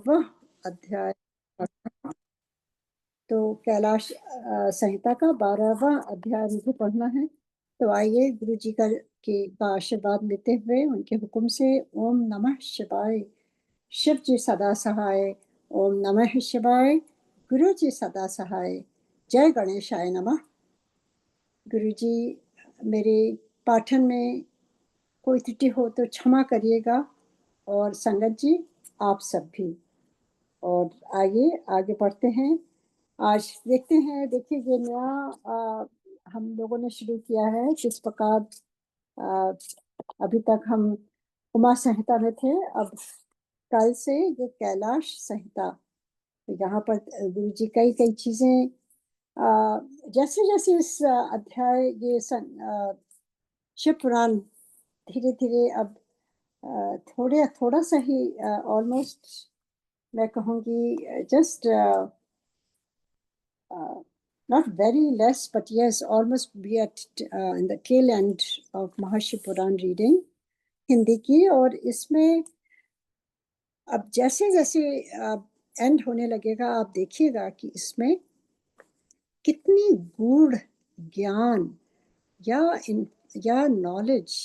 वह अध्याय। तो कैलाश संहिता का 12वां अध्याय मुझे पढ़ना है। तो आइए गुरु जी का आशीर्वाद लेते हुए उनके हुक्म से ओम नमः शिवाय। शिव जी सदा सहाय। ओम नमः शिवाय। गुरु जी सदा सहाय। जय गणेशाय नमः। गुरु जी, मेरे पाठन में कोई त्रुटि हो तो क्षमा करिएगा, और संगत जी आप सब भी। और आइए आगे बढ़ते हैं। आज देखते हैं, देखिए ये नया हम लोगों ने शुरू किया है। किस प्रकार अभी तक हम उमा संहिता में थे, अब कल से ये कैलाश संहिता। तो यहाँ पर गुरु जी कई कई चीजें जैसे जैसे इस अध्याय ये शिव पुराण धीरे धीरे अब थोड़ा सा ही ऑलमोस्ट मैं कहूँगी just not very less, but yes, almost be at in the tail end of Maharshi Puran reading Hindi की। और इसमें अब जैसे जैसे एंड होने लगेगा, आप देखिएगा कि इसमें कितनी गूढ़ ज्ञान या या नॉलेज,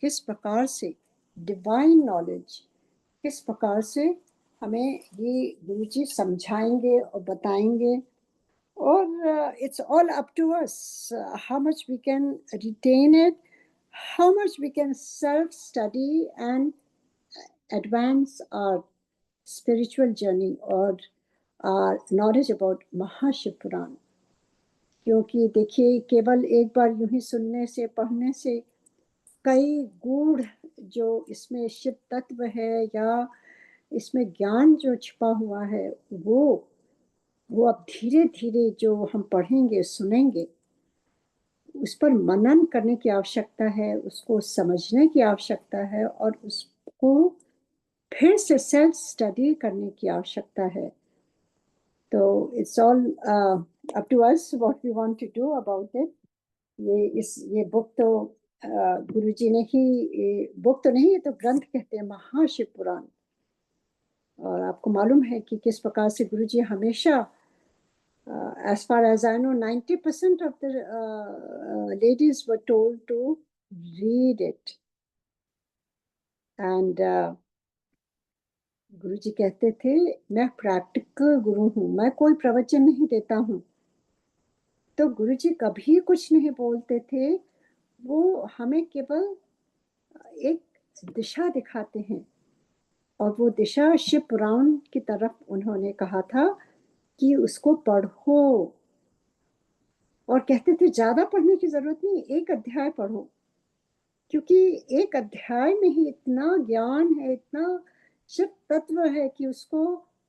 किस प्रकार से डिवाइन नॉलेज, किस प्रकार से हमें ये गुरु जी समझाएंगे और बताएंगे। Or it's all up to us how much we can retain it, how much we can self-study and advance our spiritual journey or our knowledge about Mahashiv Puran. क्योंकि देखिए, केवल एक बार यूं ही सुनने से, पढ़ने से कई गूढ़ जो इसमें शिव तत्व है या इसमें ज्ञान जो छिपा हुआ है, वो अब धीरे धीरे जो हम पढ़ेंगे, सुनेंगे, उस पर मनन करने की आवश्यकता है, उसको समझने की आवश्यकता है, और उसको फिर से सेल्फ स्टडी करने की आवश्यकता है। तो it's all up to us what we want to do about it. ये बुक तो गुरुजी ने ही, बुक तो नहीं, ये तो ग्रंथ कहते हैं, महाशिव पुराण। और आपको मालूम है कि किस प्रकार से गुरुजी हमेशा, as far as I know, 90% of the ladies were told to read it. And गुरु जी कहते थे, मैं प्रैक्टिकल गुरु हूँ, मैं कोई प्रवचन नहीं देता हूँ। तो गुरु जी कभी कुछ नहीं बोलते थे, वो हमें केवल एक दिशा दिखाते हैं। और वो दिशा शिव पुराण की तरफ उन्होंने कहा था कि उसको पढ़ो। और कहते थे ज्यादा पढ़ने की जरूरत नहीं, एक अध्याय पढ़ो, क्योंकि एक अध्याय में ही इतना ज्ञान है, इतना शिव तत्व है कि उसको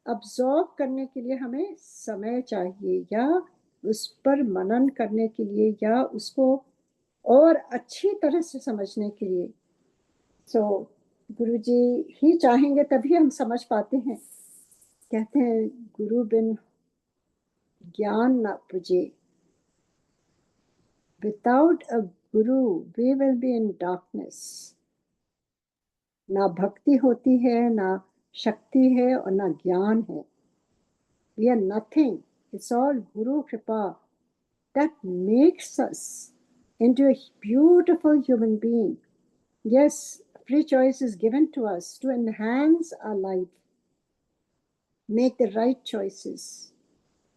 अब्सॉर्ब करने के लिए हमें समय चाहिए, या उस पर मनन करने के लिए, या उसको और अच्छी तरह से समझने के लिए। सो गुरु जी ही चाहेंगे तभी हम समझ पाते हैं। कहते हैं गुरु बिन ज्ञान न पुजे। Without a guru we will be in darkness. ना भक्ति होती है, ना शक्ति है, और ना ज्ञान है। We are nothing. It's all Guru Kripa that makes us into a beautiful human being. Yes, free choice is given to us to enhance our life, make the right choices.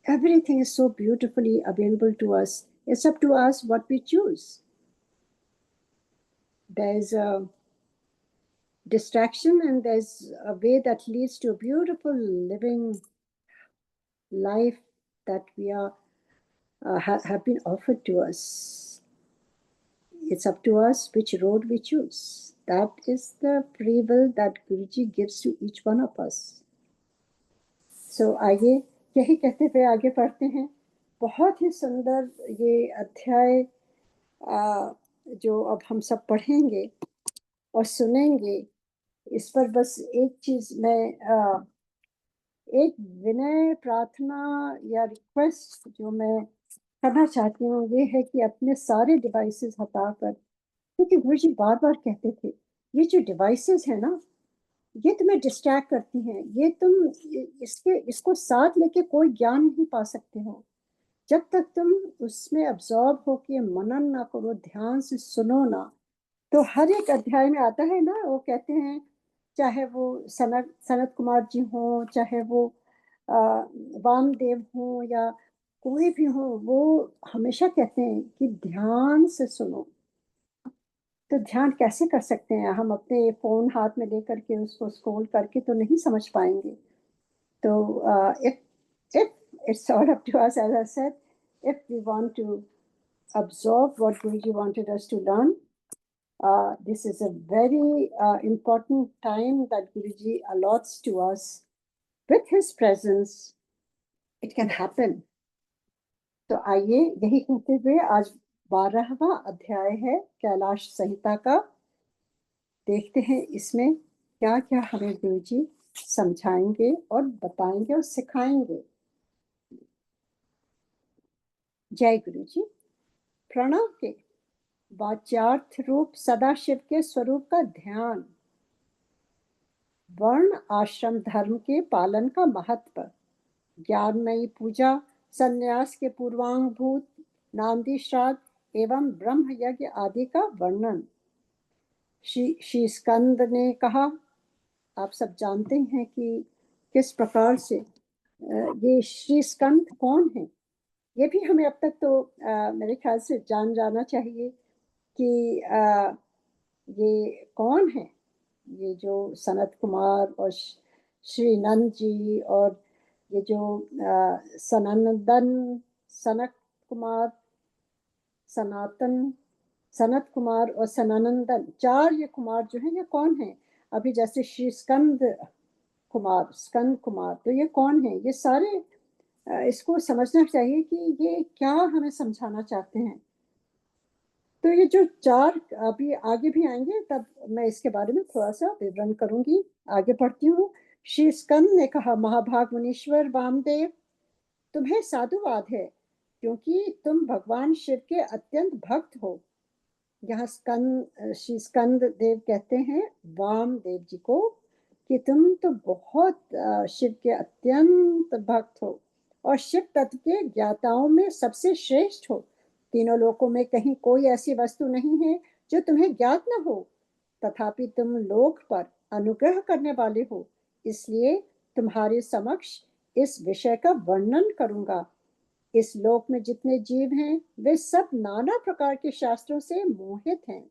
Everything is so beautifully available to us. It's up to us what we choose. There's a distraction and there's a way that leads to a beautiful living life that we are have been offered to us. It's up to us which road we choose. That is the free will that Guruji gives to each one of us. So आइए यही कहते हुए आगे पढ़ते हैं। बहुत ही सुंदर ये अध्याय जो अब हम सब पढ़ेंगे और सुनेंगे, इस पर बस एक चीज मैं एक विनय प्रार्थना या रिक्वेस्ट जो मैं करना चाहती हूँ, ये है कि अपने सारे डिवाइसेस हटाकर, क्योंकि गुरु जी बार बार कहते थे ये जो डिवाइसेस है ना, ये तुम्हें डिस्ट्रैक्ट करती हैं, ये तुम इसको साथ लेके कोई ज्ञान नहीं पा सकते हो जब तक तुम उसमें अब्सॉर्ब होके मनन ना करो, ध्यान से सुनो ना। तो हर एक अध्याय में आता है ना, वो कहते हैं, चाहे वो सनत सनत कुमार जी हो, चाहे वो आ, वामदेव हो, या कोई भी हो, वो हमेशा कहते हैं कि ध्यान से सुनो। तो ध्यान कैसे कर सकते हैं हम? अपने फोन हाथ में लेकर के उसको स्क्रॉल करके तो नहीं समझ पाएंगे। तो if it's all up to us, as I said, if we want to absorb what Guruji wanted us to learn, this is a very important time that Guruji allots to us. With his presence, it can happen. तो आइए यही कहते हुए, आज 12वां अध्याय है कैलाश संहिता का। देखते हैं इसमें क्या क्या हमें गुरुजी समझाएंगे और बताएंगे और सिखाएंगे। जय गुरुजी। प्रणव के वाच्यार्थ रूप सदाशिव के स्वरूप का ध्यान, वर्ण आश्रम धर्म के पालन का महत्व, ज्ञानमयी पूजा, संन्यास के पूर्वांगभूत नामदी श्राद्ध एवं ब्रह्म यज्ञ आदि का वर्णन। श्री स्कंद ने कहा, आप सब जानते हैं कि किस प्रकार से ये श्री स्कंद कौन है। ये भी हमें अब तक तो मेरे ख्याल से जान जाना चाहिए कि ये कौन है। ये जो सनत कुमार और श्री नंद जी, और ये जो सनंदन, सनत कुमार, सनातन, सनत कुमार और सनानंदन, चार ये कुमार जो है, ये कौन है? अभी जैसे श्री स्कंद कुमार, स्कंद कुमार, तो ये कौन है? ये सारे इसको समझना चाहिए कि ये क्या हमें समझाना चाहते हैं। तो ये जो चार अभी आगे भी आएंगे, तब मैं इसके बारे में थोड़ा सा विवरण करूंगी। आगे बढ़ती हूँ। श्री स्कंद ने कहा, महाभाग मुनीश्वर वामदेव, तुम्हें साधुवाद है, क्योंकि तुम भगवान शिव के अत्यंत भक्त हो। यहाँ स्कंद, श्री स्कंद देव कहते हैं वामदेव जी को कि तुम तो बहुत शिव के अत्यंत भक्त हो और शिव तत्व के ज्ञाताओं में सबसे श्रेष्ठ हो। तीनों लोकों में कहीं कोई ऐसी वस्तु नहीं है जो तुम्हें ज्ञात न हो, तथापि तुम लोक पर अनुग्रह करने वाले हो, इसलिए तुम्हारे समक्ष इस विषय का वर्णन करूंगा। इस लोक में जितने जीव हैं, वे सब नाना प्रकार के शास्त्रों से मोहित हैं।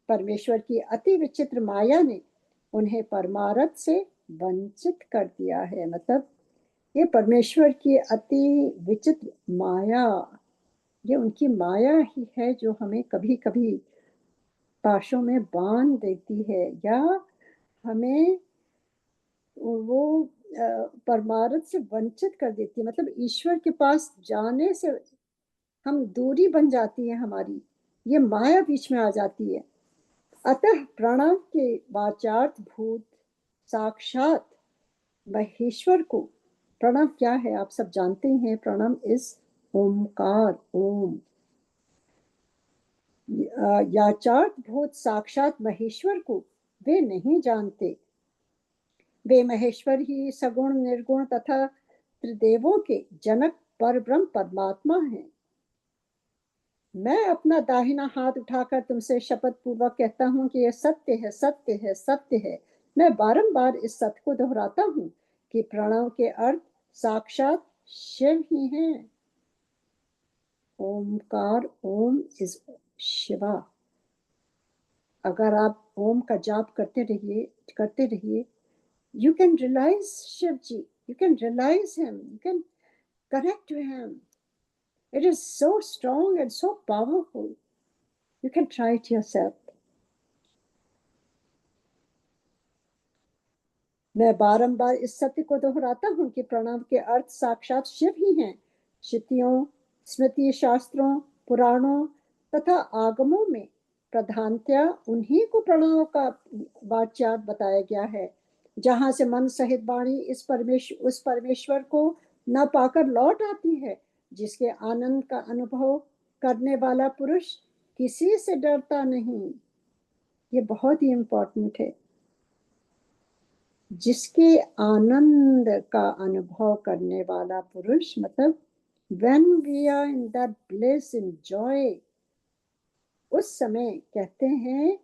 परमेश्वर की अति विचित्र माया ने उन्हें परमारथ से वंचित कर दिया है। मतलब ये परमेश्वर की अति विचित्र माया, ये उनकी माया ही है जो हमें कभी कभी पाशों में बांध देती है, या हमें वो परमारथ से वंचित कर देती है। मतलब ईश्वर के पास जाने से हम दूरी बन जाती है हमारी, ये माया बीच में आ जाती है। अतः प्रणव के वाचार्थ भूत साक्षात महेश्वर को, प्रणव क्या है आप सब जानते हैं, प्रणव इज ओमकार, ओम। याचार्थ भूत साक्षात महेश्वर को वे नहीं जानते। वे महेश्वर ही सगुण निर्गुण तथा त्रिदेवों के जनक परब्रह्म परमात्मा हैं। मैं अपना दाहिना हाथ उठाकर तुमसे शपथ पूर्वक कहता हूं कि यह सत्य है, सत्य है, सत्य है। मैं बारंबार इस सत्य को दोहराता हूं कि प्रणव के अर्थ साक्षात शिव ही हैं। ओमकार, ओम इज शिवा। अगर आप ओम का जाप करते रहिए, you can realize Shiv Ji, you can realize him, you can connect to him. It is so strong and so powerful. You can try it yourself. मैं बारंबार इस सत्य को दोहराता हूं कि प्रणव के अर्थ साक्षात शिव ही हैं। श्रुतियों, स्मृति शास्त्रों, पुराणों तथा आगमों में प्रधानतया उन्हीं को प्रणव का वाच्यार्थ बताया गया है। जहां से मन सहित वाणी उस परमेश्वर को न पाकर लौट आती है, जिसके आनंद का अनुभव करने वाला पुरुष किसी से डरता नहीं। ये बहुत ही इंपॉर्टेंट है। जिसके आनंद का अनुभव करने वाला पुरुष, मतलब when we are in that bliss in joy, उस समय कहते हैं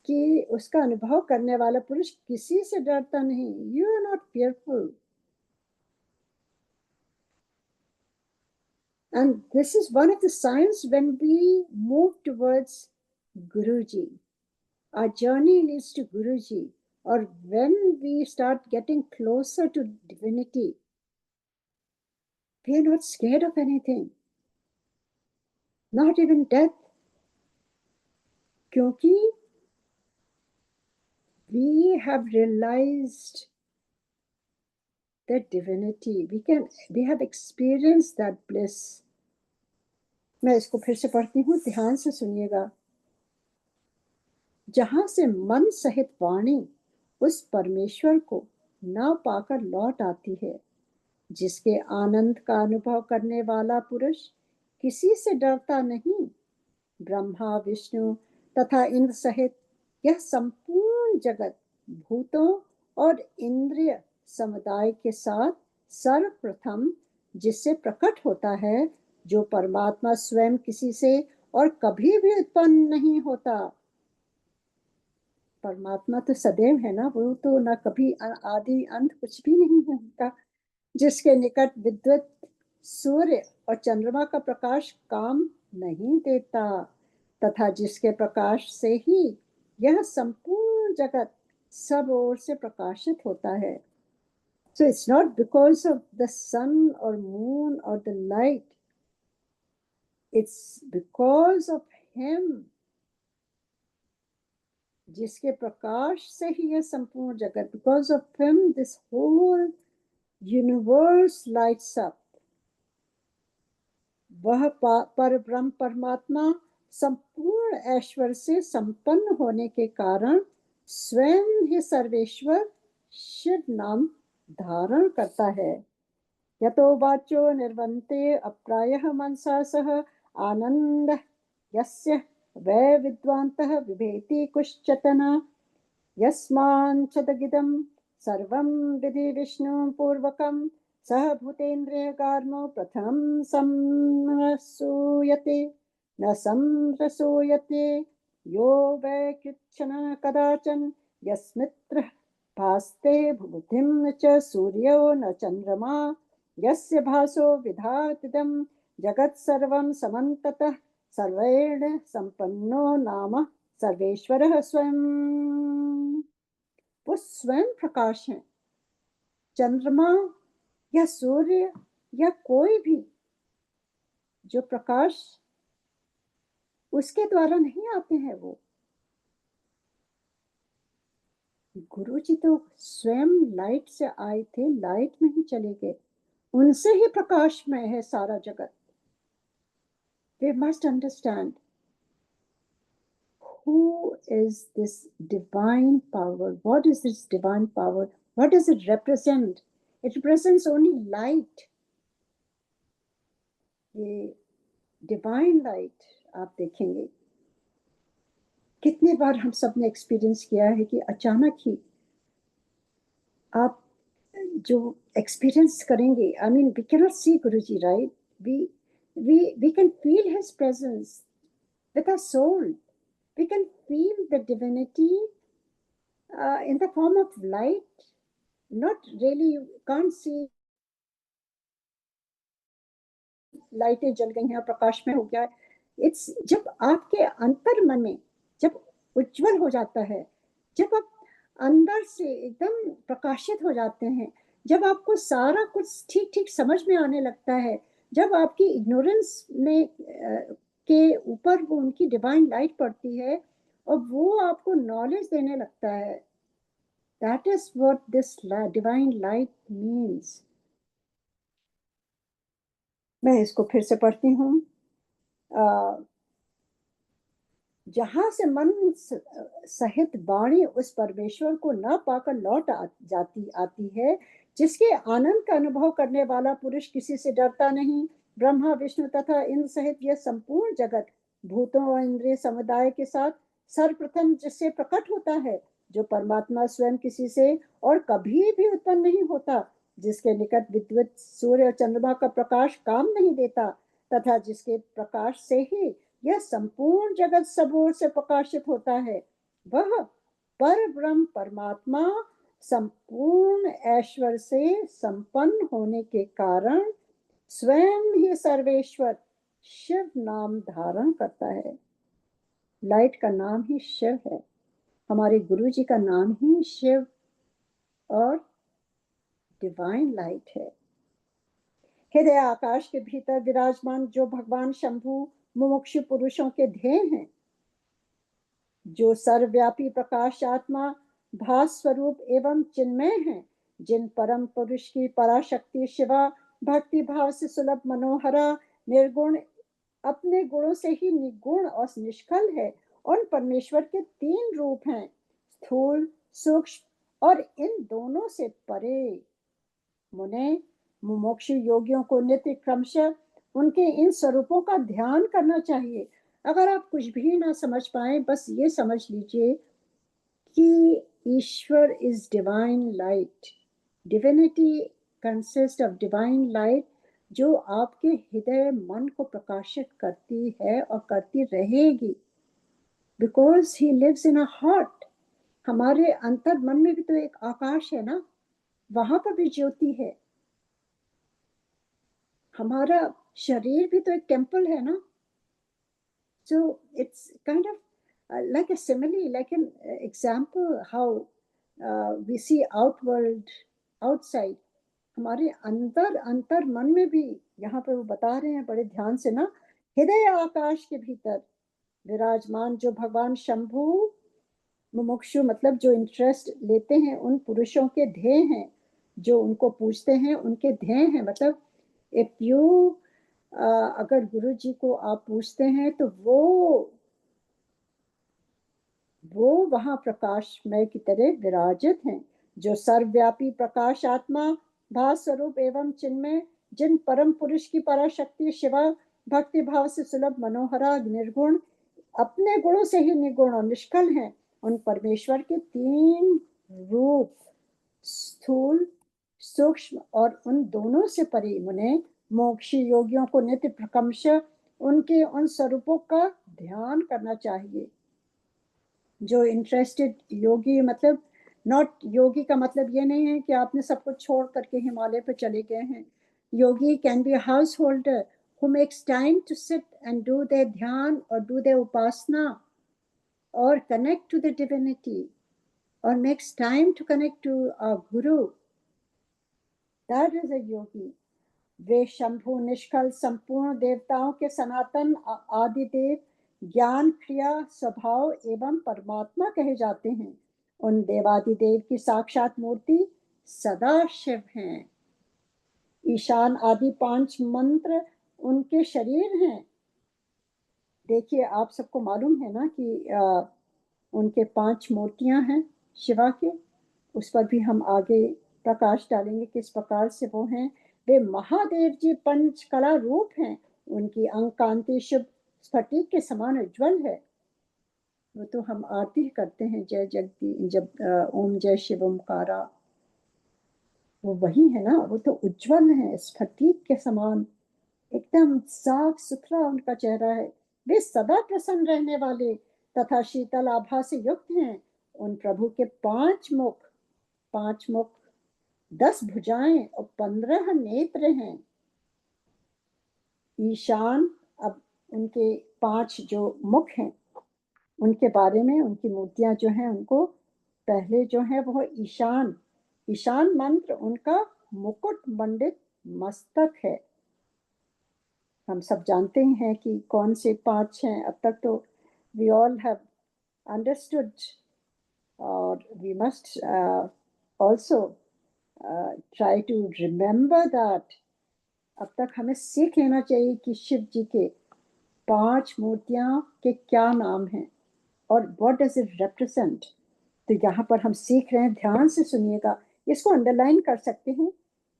कि उसका अनुभव करने वाला पुरुष किसी से डरता नहीं. You are not fearful. And this is one of the signs when we move towards Guruji. Our journey leads to Guruji, or when we start getting closer to divinity, we are not scared of anything, not even death. Kyunki we have realized that divinity, we have experienced that bliss. मैं इसको फिर से पढ़ती हूँ, ध्यान से सुनिएगा. जहां से मन सहित वाणी उस परमेश्वर को न पाकर लौट आती है, जिसके आनंद का अनुभव करने वाला पुरुष किसी से डरता नहीं. ब्रह्मा विष्णु तथा इंद्र सहित यह संपूर्ण जगत भूतों और इंद्रिय समुदाय के साथ सर्वप्रथम जिससे प्रकट होता है, जो परमात्मा स्वयं किसी से और कभी भी उत्पन्न नहीं होता. परमात्मा तो सदैव है ना, वो तो ना कभी आदि अंत कुछ भी नहीं है उनका. जिसके निकट विद्युत सूर्य और चंद्रमा का प्रकाश काम नहीं देता, तथा जिसके प्रकाश से ही यह संपूर्ण जगत सब ओर से प्रकाशित होता है. So it's not because of the sun or moon or the light. It's because of him. जिसके प्रकाश से ही यह संपूर्ण जगत, because of him this whole universe lights up. वह पर ब्रह्म परमात्मा संपूर्ण ऐश्वर्य से संपन्न होने के कारण स्वयं ही सर्वेश्वर शिव नाम धारण करता है. यतो वाचो निर्वन्ते अप्रायः मनसा सह आनंद यस्य वै विद्वान्तः विभेति कुश्चतना. यस्माञ्चदगिदं सर्वं विधि विष्णु पूर्वकं सह भूतेन्द्रियगार्मो प्रथमं संरसूयते न संरसूयते यो वै कृच्छन कदाचन. यस्मित्रः भास्ते बुद्धिं च सूर्यो न चन्द्रमा. यस्य भासो विधातिदं जगत् सर्वं समन्ततः सर्वेण संपन्नो नाम सर्वेश्वरः स्वयं. वो स्वयं प्रकाश है. चंद्रमा या सूर्य या कोई भी जो प्रकाश उसके द्वारा नहीं आते हैं. वो गुरु जी तो स्वयं लाइट से आए थे, लाइट में ही चले गए. उनसे ही प्रकाश में है सारा जगत. We must understand who is this divine power. What is this divine power? What does it represent? It represents only light. ये डिवाइन लाइट आप देखेंगे, कितने बार हम सब ने एक्सपीरियंस किया है कि अचानक ही आप जो एक्सपीरियंस करेंगे. I mean we can not see Guruji, right? We can feel his presence with our soul. We can feel the divinity in the form of light. Not really, you can't see लाइटें जल गई हैं, प्रकाश में हो गया है. It's जब आपके अंतर मन में जब उज्जवल हो जाता है, जब आप अंदर से एकदम प्रकाशित हो जाते हैं, जब आपको सारा कुछ ठीक ठीक समझ में आने लगता है, जब आपकी इग्नोरेंस में के ऊपर वो उनकी डिवाइन लाइट पड़ती है और वो आपको नॉलेज देने लगता है. That is what this divine light means. मैं इसको फिर से पढ़ती हूँ. जहां से मन सहित वाणी उस परमेश्वर को न पाकर लौट आती है, जिसके आनंद का अनुभव करने वाला पुरुष किसी से डरता नहीं. ब्रह्मा विष्णु तथा इंद्र सहित यह संपूर्ण जगत भूतों और इंद्रिय समुदाय के साथ सर्वप्रथम जिससे प्रकट होता है, जो परमात्मा स्वयं किसी से और कभी भी उत्पन्न नहीं होता, जिसके निकट विद्युत सूर्य और चंद्रमा का प्रकाश काम नहीं देता, तथा जिसके प्रकाश से ही यह संपूर्ण जगत सब ओर से प्रकाशित होता है, वह पर ब्रह्म परमात्मा संपूर्ण ऐश्वर्य से संपन्न होने के कारण स्वयं ही सर्वेश्वर शिव नाम धारण करता है। लाइट का नाम ही शिव है, हमारे गुरु जी का नाम ही शिव और डिवाइन लाइट है। हृदय आकाश के भीतर विराजमान जो भगवान शंभु मुमुक्षु पुरुषों के ध्येय हैं, जो सर्वव्यापी प्रकाश आत्मा भास स्वरूप एवं चिन्मय हैं, जिन परम पुरुष की पराशक्ति शिवा भक्ति भाव से सुलभ मनोहरा निर्गुण अपने गुणों से ही निगुण और निष्कल है, उन परमेश्वर के 3 रूप हैं, स्थूल सूक्ष्म और इन दोनों से परे। मुने मुमुक्षु योगियों को नित्य क्रमशः उनके इन स्वरूपों का ध्यान करना चाहिए। अगर आप कुछ भी ना समझ पाए, बस ये समझ लीजिए कि ईश्वर is divine light. Divinity consist of divine light, जो आपके हृदय मन को प्रकाशित करती है और करती रहेगी, because he lives in a heart. हमारे अंतर मन में भी तो एक आकाश है ना, वहां पर भी ज्योति है। हमारा शरीर भी तो एक टेम्पल है ना। So it's kind of like a simile, like an example how we see outward, outside. हमारे अंतर अंतर मन में भी यहाँ पर वो बता रहे हैं बड़े ध्यान से ना, हृदय आकाश के भीतर विराजमान जो भगवान शंभु मुमुक्षु मतलब जो इंटरेस्ट लेते हैं उन पुरुषों के ध्येय हैं, जो उनको पूछते हैं उनके ध्येय हैं। मतलब इफ यू अगर गुरु जी को आप पूछते हैं तो वो वहां प्रकाशमय की तरह विराजित हैं, जो सर्वव्यापी प्रकाश आत्मा भाव स्वरूप एवं चिन्मय, जिन परम पुरुष की पराशक्ति शिवा भक्ति भाव से सुलभ मनोहरा निर्गुण अपने गुणों से ही निगुण और निष्कल हैं, उन परमेश्वर के 3 रूप स्थूल सूक्ष्म और उन दोनों से परे मुने मोक्षी योगियों को नित्य प्रकर्षः उनके उन स्वरूपों का ध्यान करना चाहिए। जो इंटरेस्टेड योगी, मतलब नॉट योगी का मतलब ये नहीं है कि आपने सब कुछ छोड़ करके हिमालय पर चले गए हैं। Yogi can be householder who makes time to sit and do their dhyan or do their upasana or connect to the divinity or makes time to connect to our guru. That is a yogi. वे शंभु निष्कल संपूर्ण देवताओं के सनातन आदिदेव ज्ञान क्रिया स्वभाव एवं परमात्मा कहे जाते हैं। उन देवादिदेव की साक्षात मूर्ति सदा शिव हैं। ईशान आदि 5 मंत्र उनके शरीर हैं। देखिए आप सबको मालूम है ना कि उनके 5 मूर्तियां हैं शिवा के, उस पर भी हम आगे प्रकाश डालेंगे किस प्रकार से वो हैं। वे महादेव जी पंचकला रूप हैं, उनकी अंग कांति शुभ स्फटिक के समान उज्ज्वल है। वो तो हम आरती करते हैं जय जगदी जब ओम जय शिव ओमकारा, वो वही है ना, वो तो उज्ज्वल है स्फटिक के समान, एकदम साफ सुथरा उनका चेहरा है। वे सदा प्रसन्न रहने वाले तथा शीतल आभा से युक्त हैं। उन प्रभु के 5 मुख 10 भुजाएं और 15 नेत्र हैं। ईशान, अब उनके 5 जो मुख हैं उनके बारे में, उनकी मूर्तियां जो हैं उनको पहले जो है वो ईशान मंत्र उनका मुकुट मंडित मस्तक है। हम सब जानते हैं कि कौन से 5 हैं। अब तक तो we all have understood or we must also try to remember that। अब तक हमें सीख लेना चाहिए कि शिव जी के 5 मूर्तियां के क्या नाम हैं और what does it represent। तो यहाँ पर हम सीख रहे हैं, ध्यान से सुनिएगा, इसको अंडरलाइन कर सकते हैं।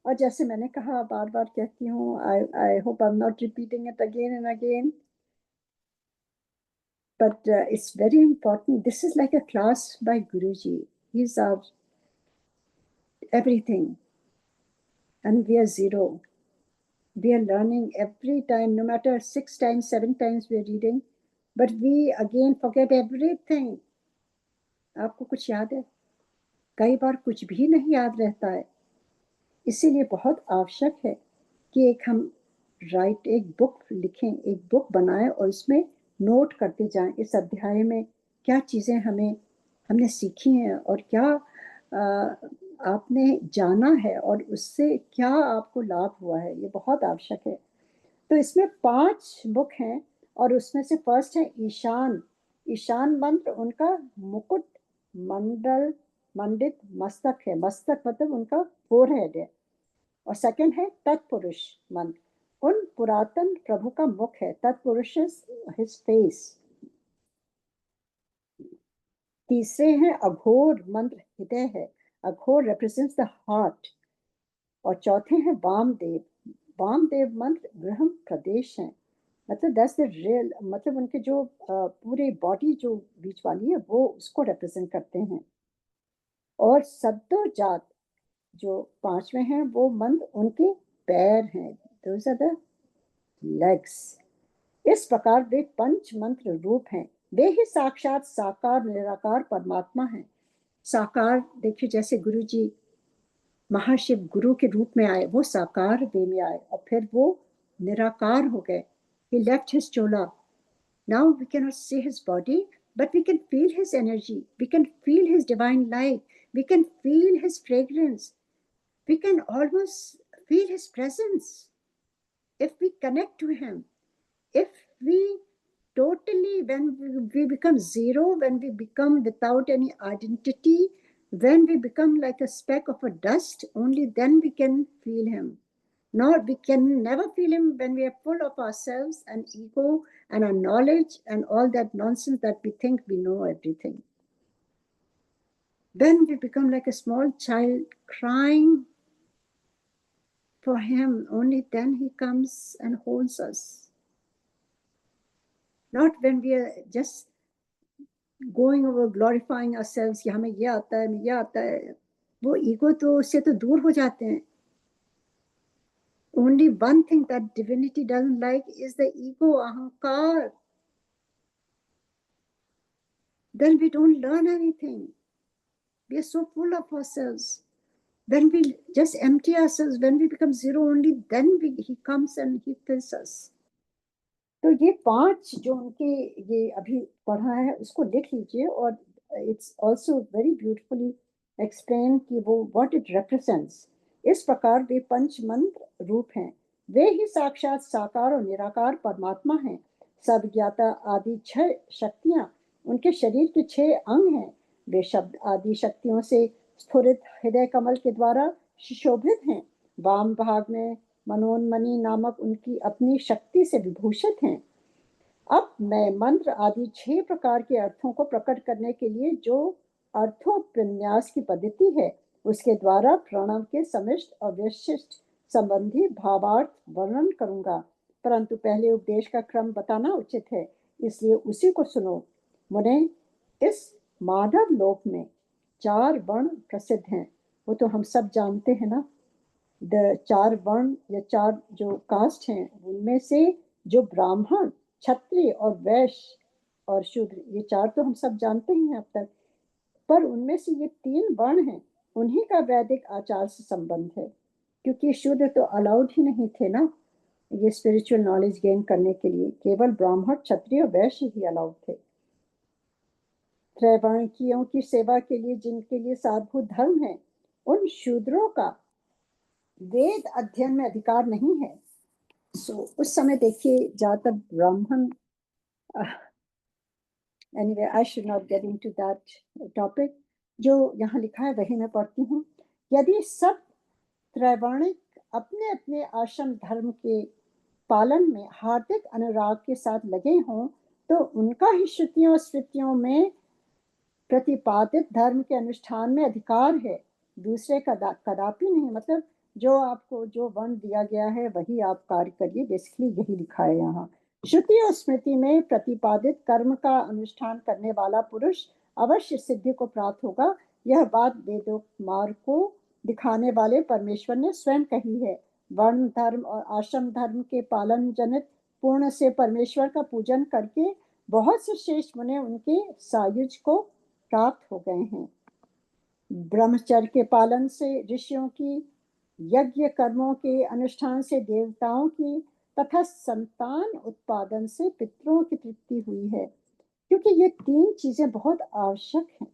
और जैसे मैंने कहा, बार बार कहती हूँ, I hope I am not repeating it again and again, but it's very important. This is like a class by Guruji. He's our everything, and we are zero. We are learning every time, no matter 6 times, 7 times we are reading, but we again forget everything. आपको कुछ याद है? कई बार कुछ भी नहीं याद रहता है. इसीलिए बहुत आवश्यक है कि एक बुक लिखें, एक बुक बनाएं और उसमें नोट करते जाएं इस अध्याय में क्या चीजें हमने सीखी हैं और क्या आपने जाना है और उससे क्या आपको लाभ हुआ है. ये बहुत आवश्यक है. तो इसमें 5 बुक हैं और उसमें से फर्स्ट है ईशान. ईशान मंत्र उनका मुकुट मंडित मस्तक है. मस्तक मतलब उनका फोरहेड है. और सेकंड है तत्पुरुष मंत्र. उन पुरातन प्रभु का मुख है. तत्पुरुष हिज फेस. तीसरे हैं अघोर मंत्र हृदय है. अघोर रिप्रेजेंट्स द हार्ट. और चौथे हैं वामदेव. वामदेव मंत्र गृह प्रदेश है. मतलब दैट्स द रियल, मतलब उनके जो पूरे बॉडी जो बीच वाली है वो उसको रिप्रेजेंट करते हैं. और सद्दो जात जो 5वें हैं वो मंत्र उनके पैर हैं. Those are the legs. इस प्रकार वे पंच मंत्र रूप हैं. वे ही साक्षात साकार निराकार परमात्मा हैं. साकार देखिए, जैसे गुरु जी महाशिव गुरु के रूप में आए, वो साकार वे में आए और फिर वो निराकार हो गए. He left his chola. Now we cannot see his body, but we can feel his energy. We can feel his divine light. We can feel his fragrance. We can almost feel his presence if we connect to him. If we totally, when we become zero, when we become without any identity, when we become like a speck of a dust, only then we can feel him. Nor we can never feel him when we are full of ourselves and ego and our knowledge and all that nonsense that we think we know everything. When we become like a small child crying for him, only then he comes and holds us. Not when we are just going over glorifying ourselves कि हमें ये आता है, ये आता है. वो ego तो उससे तो दूर हो जाते हैं. Only one thing that divinity doesn't like is the ego, ahankar. Then we don't learn anything. We are so full of ourselves. When we just empty ourselves, when we become zero, only then he comes and he fills us. तो ये 5 जो उनके ये अभी पढ़ा है उसको लिख लीजिए. और it's also very beautifully explain कि वो व्हाट इट रिप्रेजेंट्स. इस प्रकार वे पंच मंत्र रूप हैं. वे ही साक्षात साकार और निराकार परमात्मा हैं. सब ज्ञाता आदि 6 शक्तियां उनके शरीर के 6 अंग हैं. वे शब्द आदि शक्तियों से स्फुरित हृदय कमल के द्वारा सुशोभित हैं. वाम भाग में मनोन्मणि नामक उनकी अपनी शक्ति से विभूषित हैं. अब मैं मंत्र आदि 6 प्रकार के अर्थों को प्रकट करने के लिए जो अर्थोपन्यास की पद्धति है उसके द्वारा प्रणव के समिष्ट और विशिष्ट संबंधी भावार्थ वर्णन करूंगा. परंतु पहले उपदेश का क्रम बताना उचित है, इसलिए उसी को सुनो. मुने, इस मानव लोक में 4 वर्ण प्रसिद्ध हैं. वो तो हम सब जानते हैं ना. 4 वर्ण या 4 जो कास्ट हैं उनमें से जो ब्राह्मण, क्षत्रिय और वैश्य और शूद्र, ये 4 तो हम सब जानते हैं अब तक. पर उनमें से ये 3 वर्ण हैं, उन्हीं का वैदिक आचार से संबंध है. क्योंकि शूद्र तो अलाउड ही नहीं थे ना ये स्पिरिचुअल नॉलेज गेन करने के लिए. केवल ब्राह्मण, क्षत्रिय और वैश्य ही अलाउड थे. त्रैवर्णियों की सेवा के लिए जिनके लिए साधुभूत धर्म है, उन शूद्रों का वेद अध्ययन में अधिकार नहीं है. उस समय देखिए ज्यादातर ब्राह्मण. anyway, I should not get into that topic. जो यहाँ लिखा है वही मैं पढ़ती हूँ. यदि सब त्रैवर्णिक अपने अपने आश्रम धर्म के पालन में हार्दिक अनुराग के साथ लगे हों तो उनका ही श्रुतियों और स्मृतियों में प्रतिपादित धर्म के अनुष्ठान में अधिकार है. दूसरे का कदापि नहीं. मतलब जो आपको जो वर्ण दिया गया है वही आप कार्य करिए. बेसिकली यही लिखा है यहाँ. श्रुति और स्मृति में प्रतिपादित कर्म का अनुष्ठान करने वाला पुरुष अवश्य सिद्धि को प्राप्त होगा। यह बात वेदों मार्ग को दिखाने वाले परमेश्वर ने स्वयं कही है। वर्ण धर्म और आश्रम धर्म के पालन जनित पूर्ण से परमेश्वर का पूजन करके बहुत से श्रेष्ठ मुनि उनके सायुज को प्राप्त हो गए हैं। ब्रह्मचर्य के पालन से ऋषियों की, यज्ञ कर्मों के अनुष्ठान से देवताओं की, तथा संतान उत्पादन से पितरों की तृप्ति हुई है, क्योंकि ये तीन चीजें बहुत आवश्यक हैं।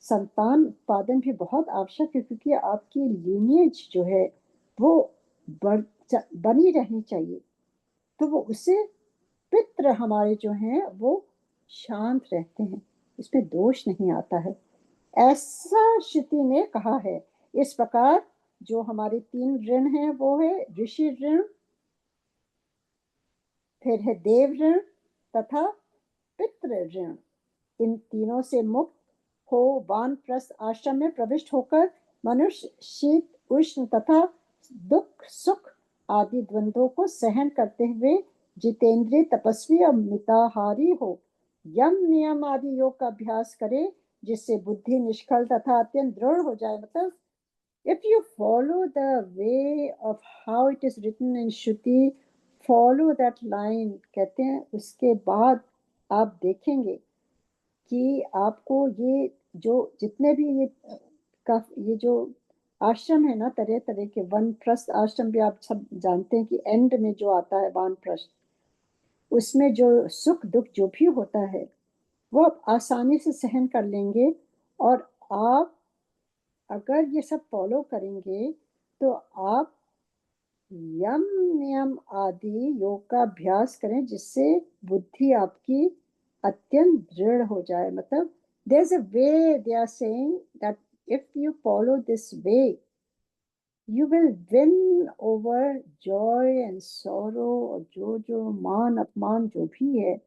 संतान उत्पादन भी बहुत आवश्यक है, क्योंकि आपकी लीनियज जो है वो बनी रहनी चाहिए, तो वो उससे पितृ हमारे जो हैं वो शांत रहते हैं, इसमें दोष नहीं आता है, ऐसा श्रुति ने कहा है। इस प्रकार जो हमारे तीन ऋण हैं वो है ऋषि ऋण, फिर है देव ऋण तथा पितृ ऋण। इन तीनों से मुक्त हो वानप्रस्थ आश्रम में प्रविष्ट होकर मनुष्य शीत उष्ण तथा दुख सुख आदि द्वंद्वों को सहन करते हुए जितेंद्रिय तपस्वी और मिताहारी हो यम नियम आदि योग का अभ्यास करे, जिससे बुद्धि निष्कल तथा अत्यंत दृढ़ हो जाए। मतलब if you follow the way of how it is written in Shruti, follow that line, कहते हैं उसके बाद आप देखेंगे कि आपको ये जो जितने भी ये जो आश्रम है ना, तरह तरह के वानप्रस्थ आश्रम भी आप सब जानते हैं कि एंड में जो आता है वानप्रस्थ, उसमें जो सुख दुख जो भी होता है वो आप आसानी से सहन कर लेंगे। और आप अगर ये सब फॉलो करेंगे तो आप यम नियम आदि योग का अभ्यास करें, जिससे बुद्धि आपकी अत्यंत दृढ़ हो जाए। मतलब there is a way, they are saying that if you follow this way you will win over joy and sorrow, और जो मान अपमान जो भी है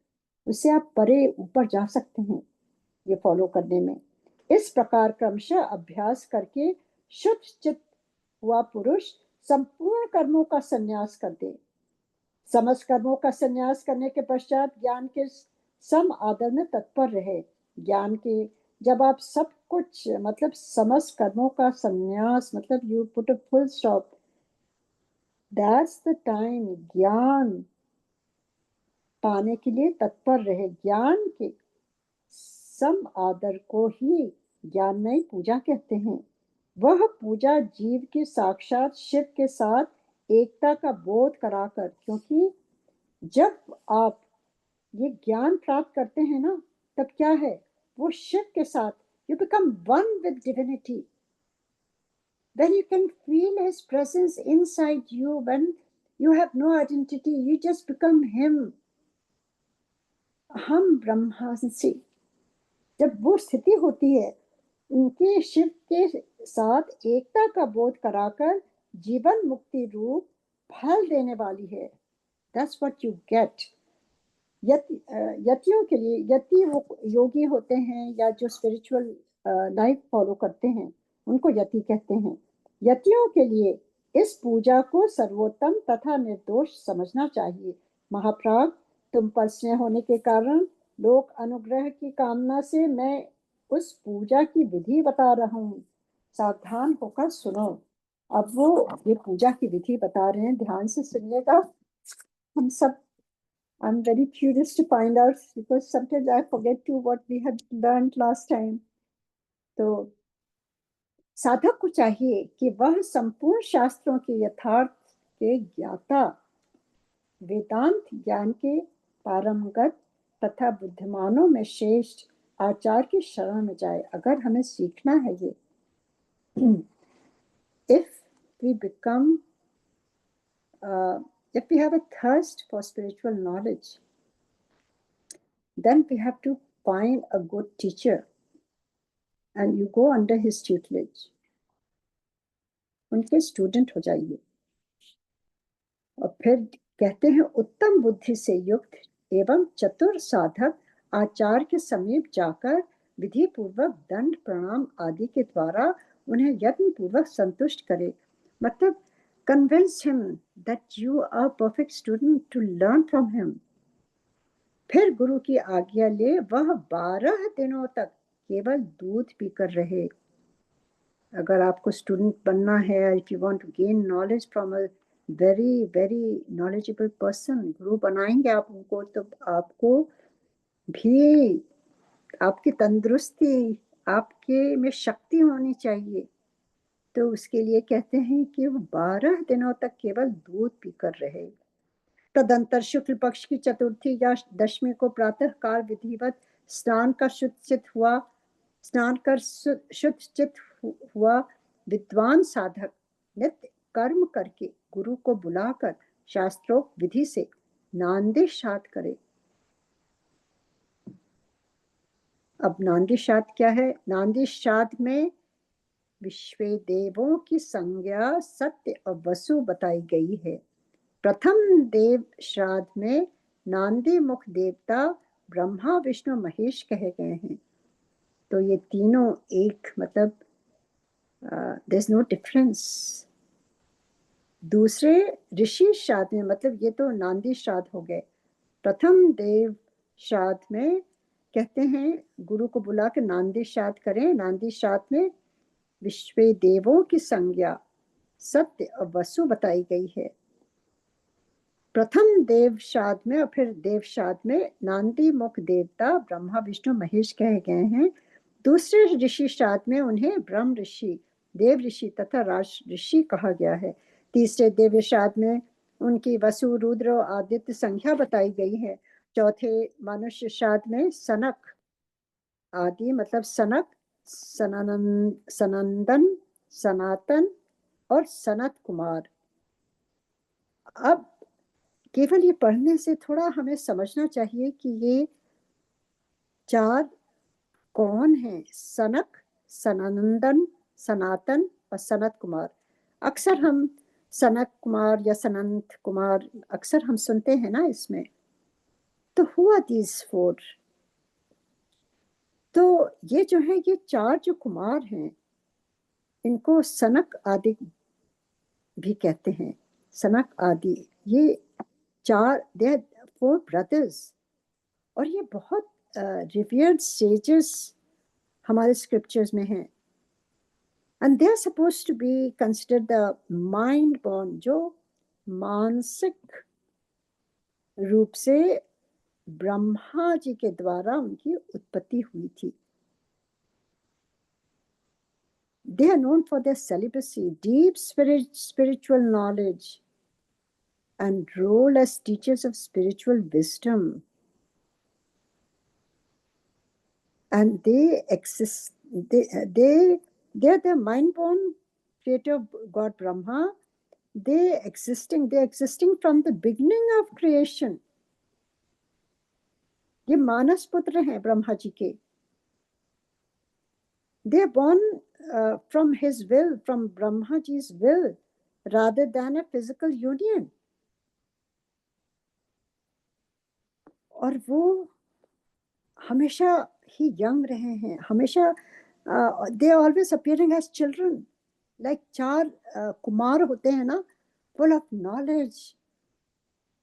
उससे आप परे ऊपर जा सकते हैं ये फॉलो करने में। इस प्रकार क्रमशः अभ्यास करके शुद्ध चित्त हुआ पुरुष संपूर्ण कर्मों का संन्यास कर दे। समस्त कर्मों का संन्यास करने के पश्चात ज्ञान के सम आदर में तत्पर रहे। ज्ञान के जब आप सब कुछ मतलब समस्त कर्मों का संन्यास मतलब you put a full stop, that's the time ज्ञान पाने के लिए तत्पर रहे। ज्ञान के सम आदर को ही ज्ञानमयी पूजा कहते हैं। वह पूजा जीव की साक्षात शिव के साथ एकता का बोध कराकर, क्योंकि जब आप ये ज्ञान प्राप्त करते हैं ना, तब क्या है वो शिव के साथ you become one with divinity. When you can feel his presence inside you, when you have no identity, you just become him. हम ब्रह्मांसी, जब वो स्थिति होती है उनके शिव के साथ एकता का बोध कराकर जीवन मुक्ति रूप फल देने वाली है। That's what you get. यतियों के लिए, यति वो योगी होते हैं या जो स्पिरिचुअल लाइफ फॉलो करते हैं उनको यति कहते हैं। यतियों के लिए इस पूजा को सर्वोत्तम तथा निर्दोष समझना चाहिए। महाप्राग, तुम पर स्नेह होने के कारण लोक अनुग्रह की कामना से मैं उस पूजा की विधि बता रहा हूँ, सावधान होकर सुनो। अब वो ये पूजा की विधि बता रहे हैं, ध्यान से सुनिएगा। हम सब I'm very curious to find out because sometimes I forget to what we had learned last time. तो साधक को चाहिए कि वह संपूर्ण शास्त्रों के यथार्थ के ज्ञाता, वेदांत ज्ञान के पारंगत तथा बुद्धिमानों में श्रेष्ठ आचार्य की शरण में जाए। अगर हमें सीखना है ये, if we become if we have a thirst for spiritual knowledge, then we have to find a good teacher and you go under his tutelage. उनके स्टूडेंट हो जाइए। और फिर कहते हैं उत्तम बुद्धि से युक्त एवं चतुर साधक आचार्य के समीप जाकर विधि पूर्वक दंड प्रणाम आदि के द्वारा उन्हें यत्न पूर्वक संतुष्ट करे। मतलब convince him that you are a perfect student to learn from him. फिर गुरु की आज्ञा ले वह 12 दिनों तक केवल दूध पीकर रहे. अगर आपको स्टूडेंट बनना है, if you want to gain knowledge from a very very knowledgeable person, गुरु बनाएंगे आप उनको, तो आपको भी आपकी तंदुरुस्ती, आपके में शक्ति होनी चाहिए. तो उसके लिए कहते हैं कि वो 12 दिनों तक केवल दूध पीकर रहे. तदंतर शुक्ल पक्ष की चतुर्थी या दशमी को प्रातः काल विधिवत स्नान कर शुद्ध चित हुआ विद्वान साधक नित्य कर्म करके गुरु को बुलाकर शास्त्रोक्त विधि से नांदी श्राद्ध करे. अब नांदी श्राद्ध क्या है? नांदी श्राद्ध में विश्व देवों की संज्ञा सत्य और वसु बताई गई है. प्रथम देव श्राद्ध में नांदी मुख देवता ब्रह्मा विष्णु महेश कहे गए हैं. तो ये तीनों एक, मतलब देयर इज नो डिफरेंस. दूसरे ऋषि श्राद्ध में, मतलब ये तो नांदी श्राद्ध हो गए. प्रथम देव श्राद्ध में कहते हैं गुरु को बुला के नांदी श्राद्ध करें. नांदी श्राद्ध में विश्व देवों की संज्ञा सत्य और वसु बताई गई है. प्रथम देव श्राद्ध में और फिर देव श्राद्ध में नांदी मुख देवता ब्रह्मा विष्णु महेश कहे गए हैं. दूसरे ऋषि श्राद्ध में उन्हें ब्रह्म ऋषि, देव ऋषि तथा राज ऋषि कहा गया है. तीसरे देव श्राद्ध में उनकी वसु रुद्र और आदित्य संख्या बताई गई है. चौथे मनुष्य श्राद्ध में सनक आदि, मतलब सनक, सनंदन, सनातन और सनत कुमार. अब केवल ये पढ़ने से थोड़ा हमें समझना चाहिए कि ये चार कौन हैं? सनक, सनंदन, सनातन और सनत कुमार. अक्सर हम सनक कुमार या सनंत कुमार अक्सर हम सुनते हैं ना इसमें. तो हुआ दीज फोर. तो ये जो है, ये चार जो कुमार हैं इनको सनक आदि भी कहते हैं. सनक आदि ये चार, दे 4 ब्रदर्स. और ये बहुत रिवियर्ड सेजेस हमारे स्क्रिप्चर्स में हैं. And they are supposed to be considered the mind born, जो मानसिक रूप से ब्रह्मा जी के द्वारा उनकी उत्पत्ति हुई थी. They are known for their celibacy, deep spiritual knowledge, and role as teachers of spiritual wisdom. And they exist. They are the mind-born creator of God Brahma. They existing from the beginning of creation. ये मानस पुत्र हैं ब्रह्मा जी के. They are born from his will, from Brahma ji's will, rather than a physical union. और वो हमेशा ही young रहे हैं. हमेशा they are always appearing as children. Like चार कुमार होते हैं ना, full of knowledge.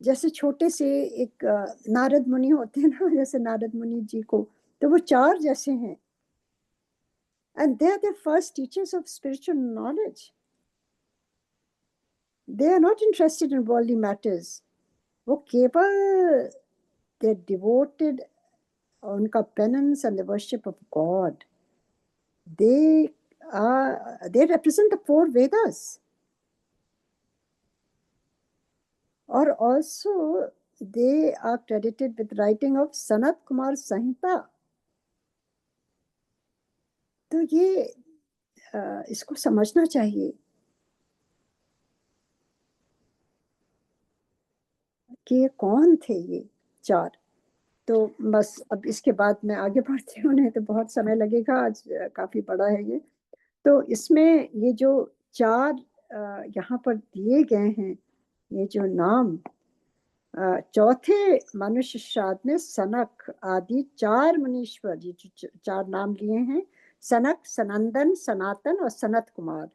जैसे छोटे से एक नारद मुनि होते हैं ना, जैसे नारद मुनि जी को, तो वो चार जैसे हैं. And they are the first teachers of spiritual knowledge. They are not interested in worldly matters. वो केवल they are devoted उनका penance and the worship of God. They represent the 4 Vedas. Or also they are credited with writing of Sanat Kumar Samhita. तो ये इसको समझना चाहिए कि ये कौन थे ये चार. तो बस अब इसके बाद मैं आगे बढ़ती हूँ, नहीं तो बहुत समय लगेगा. आज काफी बड़ा है ये. तो इसमें ये जो चार यहाँ पर दिए गए हैं, ये जो नाम, चौथे मनुष्य श्राद्ध में सनक आदि 4 मुनीश्वर, ये जो 4 नाम लिए हैं, सनक, सनंदन, सनातन और सनत कुमार.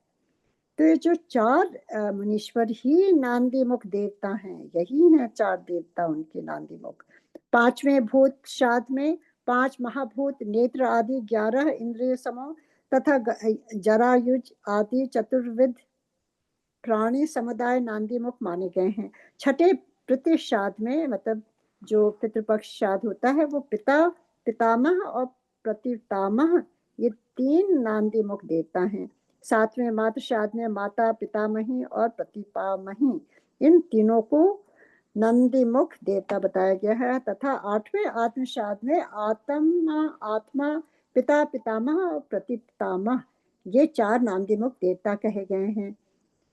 तो ये जो चार मुनीश्वर ही नांदी मुख देवता हैं, यही हैं चार देवता उनके नांदी मुख। पांचवें भूत शाद में 5 महाभूत नेत्र आदि 11 इंद्रिय समूह तथा जरायुज आदि चतुर्विध प्राणी समुदाय नांदी मुख माने गए हैं। छठे प्रतिशाद में, मतलब जो पितृपक्ष शाद होता है, वो पिता, पितामह और प्रतिपितामह, ये 3 नांदी मुख देवता हैं। 7वें मातृशाद में माता, पितामही और प्रतिपामही, इन तीनों को नंदी मुख देवता बताया गया है। तथा 8वें आत्मशाद में आत्मा, पिता, पितामह और प्रतिपितामह, ये 4 नांदी मुख देवता कहे गए हैं।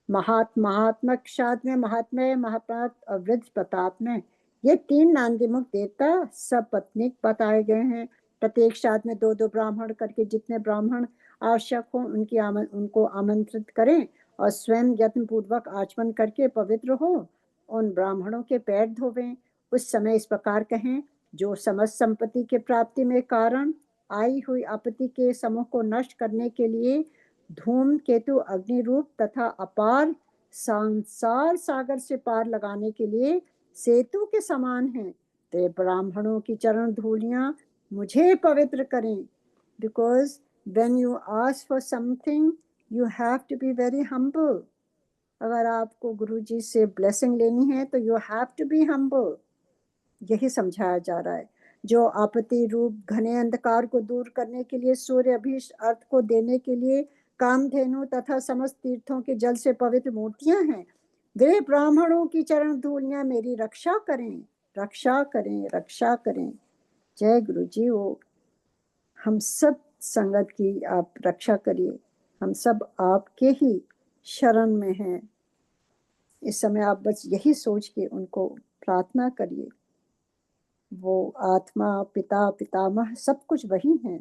महात्मक शाद में महात्म्य, महापात और वृद्ध प्रताप में, ये 3 नांदी मुख देवता सब पत्नीक बताए गए हैं। प्रत्येक शाद में 2-2 ब्राह्मण करके जितने ब्राह्मण आवश्यक हो उनको आमंत्रित करें और स्वयं यत्न पूर्वक आचमन करके पवित्र हो उन ब्राह्मणों के पैर धोवें। उस समय इस प्रकार कहें, जो समस्त संपत्ति के प्राप्ति में कारण आई हुई आपत्ति के समूह को नष्ट करने के लिए धूम केतु अग्नि रूप तथा अपार संसार सागर से पार लगाने के लिए सेतु के समान हैं, तो ब्राह्मणों की चरण धूलियां मुझे पवित्र करें। Because when you ask for something you have to be very humble. अगर आपको गुरुजी से ब्लेसिंग लेनी है तो you have to be humble, यही समझाया जा रहा है। जो आपत्ति रूप घने अंधकार को दूर करने के लिए सूर्य अभीष्ट अर्थ को देने के लिए कामधेनु तथा समस्त तीर्थों के जल से पवित्र मूर्तियां हैं, वे ब्राह्मणों की चरण धूलियां मेरी रक्षा करें, रक्षा करें, रक्षा करें। जय गुरु जी। वो हम सब संगत की आप रक्षा करिए, हम सब आपके ही शरण में हैं। इस समय आप बस यही सोच के उनको प्रार्थना करिए। वो आत्मा, पिता, पितामह सब कुछ वही हैं।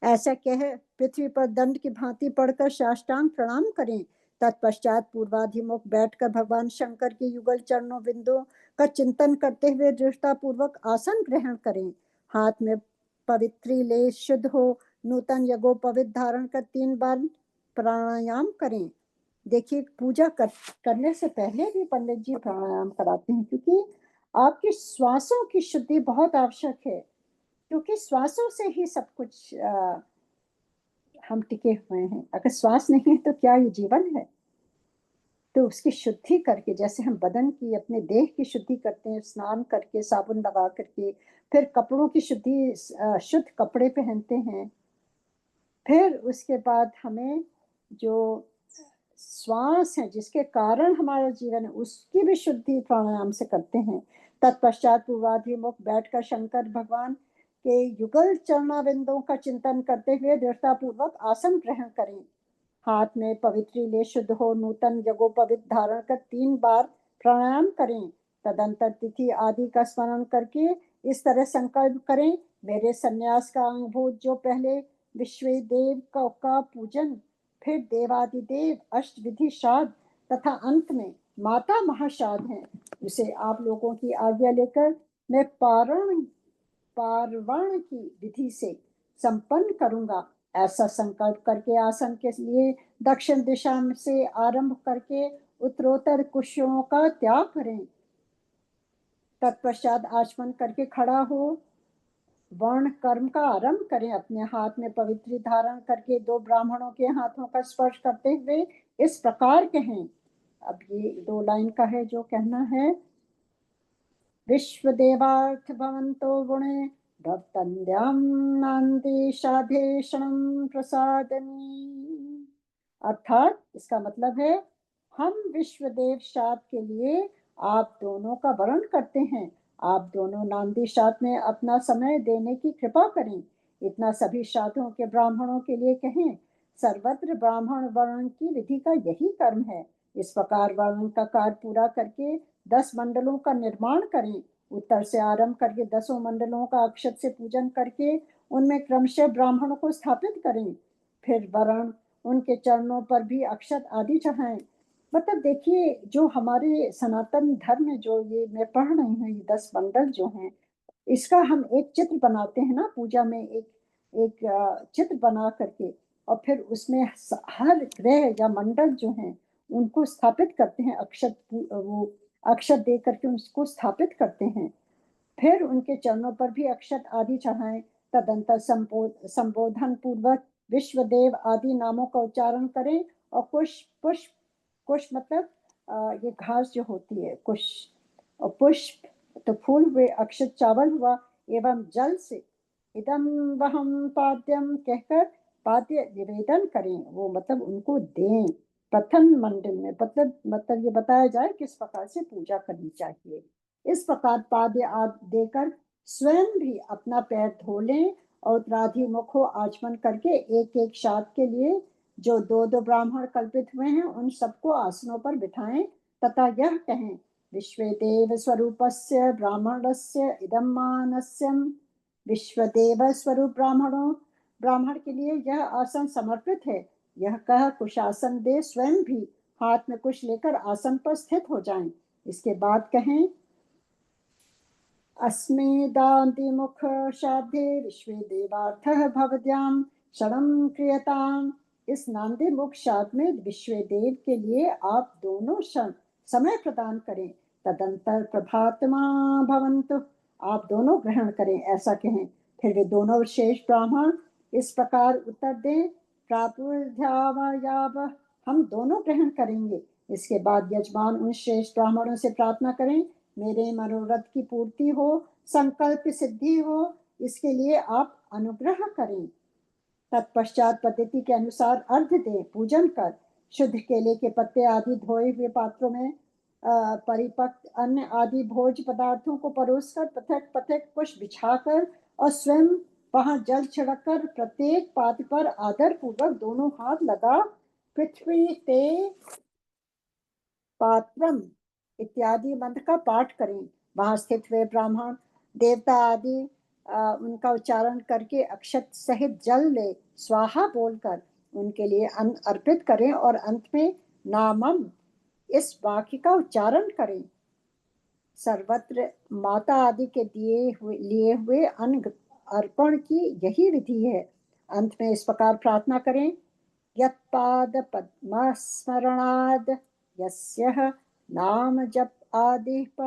ऐसा कह पृथ्वी पर दंड की भांति पड़कर साष्टांग प्रणाम करें। तत्पश्चात पूर्वाधिमुख बैठकर भगवान शंकर के युगल चरणों बिंदु का चिंतन करते हुए दृढ़ता पूर्वक आसन ग्रहण करें। हाथ में पवित्री ले शुद्ध हो नूतन यज्ञोपवीत धारण कर 3 बार प्राणायाम करें। देखिए, पूजा करने से पहले भी पंडित जी प्राणायाम कराते हैं, क्योंकि आपकी श्वासों की शुद्धि बहुत आवश्यक है, क्योंकि श्वासों से ही सब कुछ हम टिके हुए हैं। अगर श्वास नहीं है तो क्या ये जीवन है? तो उसकी शुद्धि करके, जैसे हम बदन की, अपने देह की शुद्धि करते हैं स्नान करके, साबुन लगा करके, फिर कपड़ों की शुद्धि, शुद्ध कपड़े पहनते हैं, फिर उसके बाद हमें जो श्वास है जिसके कारण हमारा जीवन है उसकी भी शुद्धि प्राणायाम से करते हैं। तत्पश्चात पूर्वाधिमुख बैठकर शंकर भगवान के युगल चरणाविंदों का चिंतन करते हुए दृढ़ता पूर्वक आसन ग्रहण करें। हाथ में पवित्री ले शुद्ध हो नूतन यज्ञोपवीत धारण कर 3 बार प्राणायाम करें। तदंतर तिथि आदि का स्मरण करके इस तरह संकल्प करें, मेरे संन्यास का अंगभूत जो पहले विश्वदेव का पूजन, फिर देवादिदेव, अष्टविधि श्राद्ध तथा अंत में माता महाश्राद्ध है, उसे आप लोगों की आज्ञा लेकर मैं पार्वण की विधि से संपन्न करूंगा। ऐसा संकल्प करके आसन के लिए दक्षिण दिशा से आरंभ करके उत्तरोत्तर कुशों का त्याग करें। तत्पश्चात आचमन करके खड़ा हो वर्ण कर्म का आरंभ करें। अपने हाथ में पवित्री धारण करके 2 ब्राह्मणों के हाथों का स्पर्श करते हुए इस प्रकार कहें। अब ये 2 लाइन का है जो कहना है। विश्वदेवार्थ भवन्तो गुणे भवतन्यां नान्दी साधेशणं प्रसादनी। अर्थात इसका मतलब है, हम विश्वदेव शाद के लिए आप दोनों का वरण करते हैं, आप दोनों नांदी शाद में अपना समय देने की कृपा करें। इतना सभी शादों के ब्राह्मणों के लिए कहें। सर्वत्र ब्राह्मण वर्ण की विधि का यही कर्म है। इस प्रकार वर्ण का कार्य पूरा करके 10 मंडलों का निर्माण करें। उत्तर से आरंभ करके 10 मंडलों का अक्षत से पूजन करके उनमें क्रमशः ब्राह्मणों को स्थापित करें। फिर वर्ण उनके चरणों पर भी अक्षत आदि चढ़ाएं। मतलब देखिए, जो हमारे सनातन धर्म में जो ये मैं पढ़ रही हूँ, ये 10 मंडल जो हैं, इसका हम एक चित्र बनाते हैं ना पूजा में, एक चित्र बना करके और फिर उसमें हर ग्रह या मंडल जो हैं उनको स्थापित करते हैं, अक्षत वो अक्षत दे करके उसको स्थापित करते हैं। फिर उनके चरणों पर भी अक्षत आदि चढ़ाएं। तदंतर संबोधन पूर्वक विश्वदेव आदि नामों का उच्चारण करें और कुश पुष्प, कुश मतलब ये घास जो होती है कुश, और पुष्प तो फूल हुए, अक्षत चावल हुआ, एवं जल से इदम वहम पाद्यम कहकर पाद्य निवेदन करें, वो मतलब उनको दें प्रथम मंडल में, मतलब ये बताया जाए किस प्रकार से पूजा करनी चाहिए। इस प्रकार पाद्य आदि देकर स्वयं भी अपना पैर धो लें और उत्तराधिमुख हो आचमन करके एक एक शाद के लिए जो दो दो ब्राह्मण कल्पित हुए हैं उन सबको आसनों पर बिठाएं तथा यह कहें, विश्वदेव स्वरूपस्य ब्राह्मणस्य इदं मानस्यम्। विश्वदेव स्वरूप ब्राह्मण के लिए यह आसन समर्पित है, यह कह कुशासन दे स्वयं भी हाथ में कुश लेकर आसन पर स्थित हो जाएं। इसके बाद कहें, अस्मेदान्तिमुख शाब्दे विश्वे देवार्थः भवद्याम शरणं क्रियताम। इस नांदी मुख शाब्द में विश्व देव के लिए आप दोनों समय प्रदान करें। तदंतर प्रभातमा भवन्तु, आप दोनों ग्रहण करें, ऐसा कहें। फिर वे दोनों विशेष ब्राह्मण इस प्रकार उत्तर दें, प्रापुर्ध्यावयाव, हम दोनों ग्रहण करेंगे। इसके बाद यजमान उन श्रेष्ठ ब्राह्मणों से प्रार्थना करें, मेरे मनोरथ की पूर्ति हो, संकल्प सिद्धि हो, इसके लिए आप अनुग्रह करें। तत्पश्चात पद्धति के अनुसार अर्घ्य दें, पूजन कर शुद्ध केले के पत्ते आदि धोए हुए पात्रों में परिपक्व अन्न आदि भोज पदार्थों को परोसकर पृथक पृथक कुश बिछाकर और स्वयं वहां जल छिड़ककर प्रत्येक पात्र पर आदर पूर्वक दोनों हाथ लगा पृथ्वी ते पात्रम इत्यादि मंत्र का पाठ करें। वहां स्थित हुए ब्राह्मण देवता आदि उनका उच्चारण करके अक्षत सहित जल ले स्वाहा बोलकर उनके लिए अन्न अर्पित करें और अंत में नामम इस वाक्य का उच्चारण करें। सर्वत्र माता आदि के लिए हुए अन्न अर्पण की यही विधि है। अंत में इस प्रकार प्रार्थना करें, यत्पाद पद्मस्मरणाद यस्यः नाम जप आदिप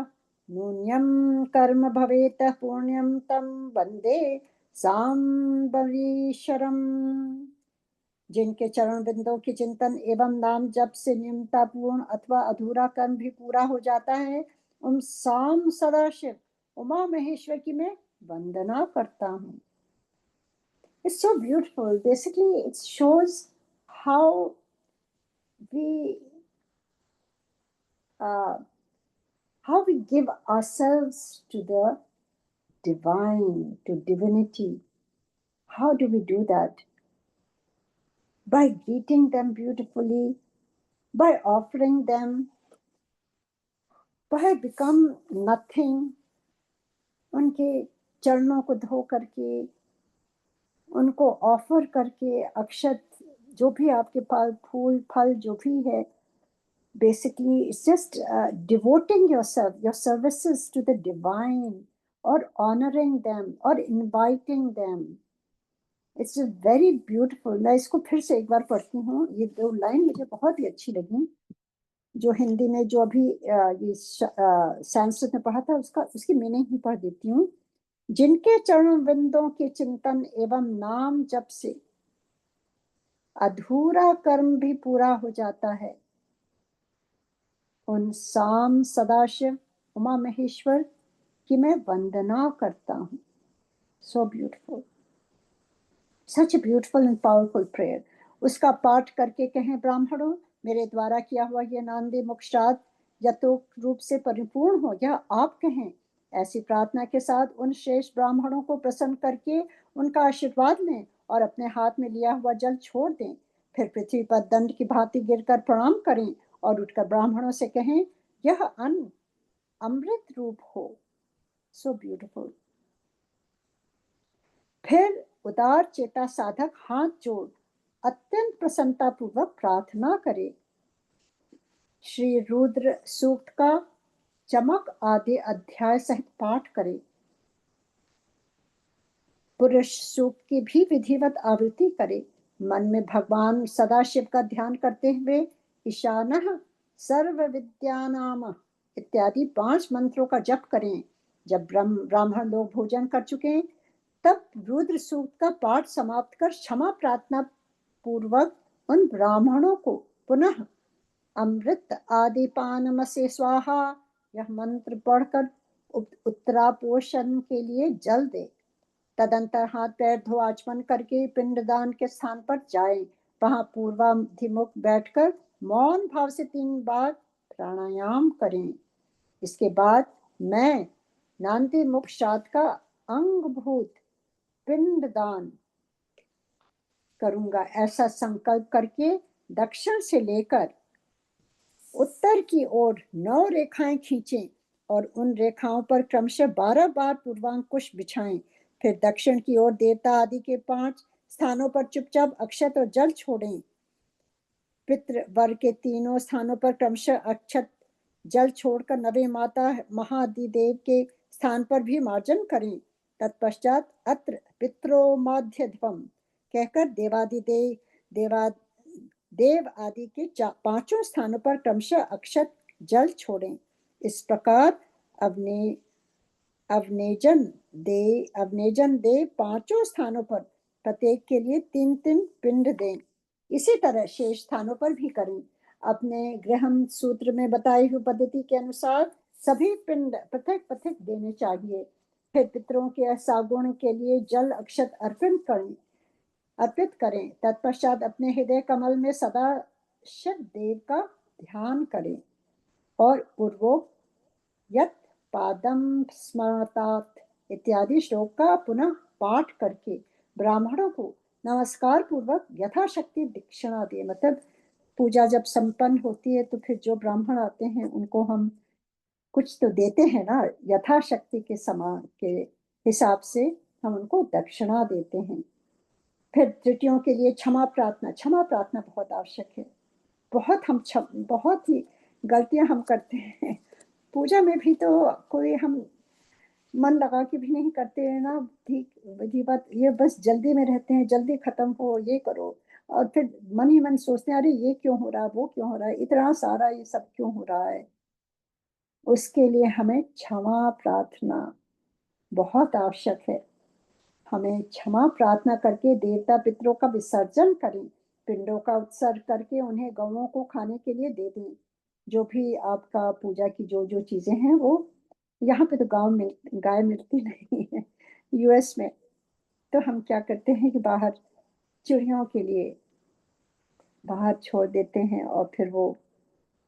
नून्यं कर्म भवेत पुण्यं तं वंदे सांबरीश्वरम्। जिनके चरण बिंदों के चिंतन एवं नाम जप से नियमतापूर्ण अथवा अधूरा कर्म भी पूरा हो जाता है, उन साम सदाशिव उमा महेश्वर की मैं वंदना करता हूँ। It's so beautiful. Basically, it shows how we uh, give ourselves to the divine, to divinity. How do we do that? By greeting them beautifully, by offering them, by become nothing, उनके चरणों को धो करके, उनको offer करके, अक्षत जो भी आपके पास फूल फल जो भी है, basically it's just devoting yourself, your services to the divine, or honoring them or inviting them. It's just very beautiful. मैं इसको फिर से एक बार पढ़ती हूँ, ये दो लाइन मुझे बहुत ही अच्छी लगी, जो हिंदी में जो अभी ये संस्कृत में पढ़ा था उसकी मीनिंग ही पढ़ देती हूँ। जिनके चरण बिंदों के चिंतन एवं नाम जप से अधूरा कर्म भी पूरा हो जाता है, उन साम सदाशिव उमा महेश्वर की मैं वंदना करता हूँ। So beautiful, such beautiful and powerful prayer. उसका पाठ करके कहें, ब्राह्मणों, मेरे द्वारा किया हुआ यह नांदी मुक्षाद यथोक्त रूप से परिपूर्ण हो, यह आप कहें। ऐसी प्रार्थना के साथ उन श्रेष्ठ ब्राह्मणों को प्रसन्न करके उनका आशीर्वाद लें और अपने हाथ में लिया हुआ जल छोड़ दें। फिर पृथ्वी पर दंड की भांति गिरकर प्रणाम करें और उठकर ब्राह्मणों से कहें, यह अन्न अमृत रूप हो। So beautiful. फिर उदार चेता साधक हाथ जोड़ अत्यंत प्रसन्नता पूर्वक प्रार्थना करे। श्री रुद्र सूक्त का चमक आदि अध्याय सहित पाठ करे। पुरुष सूक्त की भी विधिवत आवृत्ति करे। मन में भगवान सदाशिव का ध्यान करते हुए ईशानः सर्व विद्यानाम इत्यादि 5 मंत्रों का जप करें। जब ब्राह्मण लोग भोजन कर चुके तब रुद्र सूक्त का पाठ समाप्त कर क्षमा प्रार्थना पूर्वक उन ब्राह्मणों को पुनः अमृत आदि पानमसे स्वाहा यह मंत्र पढ़कर उत्तरापोषण के लिए जल दे। तदंतर हाथ पैर धो आचमन करके पिंडदान के स्थान पर जाए। वहां पूर्वाभिमुख बैठकर मौन भाव से 3 बार प्राणायाम करें। इसके बाद मैं नांदी मुख शाद का अंगभूत पिंडदान करूंगा ऐसा संकल्प करके दक्षिण से लेकर उत्तर की ओर 9 रेखाएं खींचें और उन रेखाओं पर क्रमशः 12 बार पूर्वांकुश बिछाएं। फिर दक्षिण की ओर देवता आदि के 5 स्थानों पर चुपचाप अक्षत और जल छोड़ें। पितृ वर्ग के 3 स्थानों पर क्रमशः अक्षत जल छोड़कर नवे माता महादिदेव के स्थान पर भी मार्जन करें। तत्पश्चात अत्र पित्रोमाध्यध्वम कहकर देव आदि के 5 स्थानों पर क्रमशः अक्षत जल छोड़ें। इस प्रकार अवनेजन दे 5 स्थानों पर प्रत्येक के लिए 3-3 पिंड दें। इसी तरह शेष स्थानों पर भी करें। अपने गृहम सूत्र में बताई हुई पद्धति के अनुसार सभी पिंड पृथक पृथक देने चाहिए। फिर पितरों के सागुण के लिए जल अक्षत अर्पित करें। तत्पश्चात अपने हृदय कमल में सदा शिव देव का ध्यान करें और पूर्वोक्त यत् पादम स्मरतात इत्यादि श्लोक का पुनः पाठ करके ब्राह्मणों को नमस्कार पूर्वक यथाशक्ति दक्षिणा दे। मतलब पूजा जब संपन्न होती है तो फिर जो ब्राह्मण आते हैं उनको हम कुछ तो देते हैं ना, यथाशक्ति के समान के हिसाब से हम उनको दक्षिणा देते हैं। फिर त्रुटियों के लिए क्षमा प्रार्थना बहुत आवश्यक है। बहुत ही गलतियां हम करते हैं पूजा में भी, तो कोई हम मन लगा के भी नहीं करते हैं ना, ठीक विधिवत, ये बस जल्दी में रहते हैं, जल्दी खत्म हो, ये करो, और फिर मन ही मन सोचते हैं अरे ये क्यों हो रहा है, वो क्यों हो रहा है, इतना सारा ये सब क्यों हो रहा है। उसके लिए हमें क्षमा प्रार्थना बहुत आवश्यक है। हमें क्षमा प्रार्थना करके देवता पितरों का विसर्जन करें। पिंडों का उत्सर्ग करके उन्हें गौओं को खाने के लिए दे दें। जो भी आपका पूजा की जो जो चीजें हैं वो, यहाँ पे तो गाय मिलती नहीं है यूएस में, तो हम क्या करते हैं कि बाहर चिड़ियों के लिए बाहर छोड़ देते हैं और फिर वो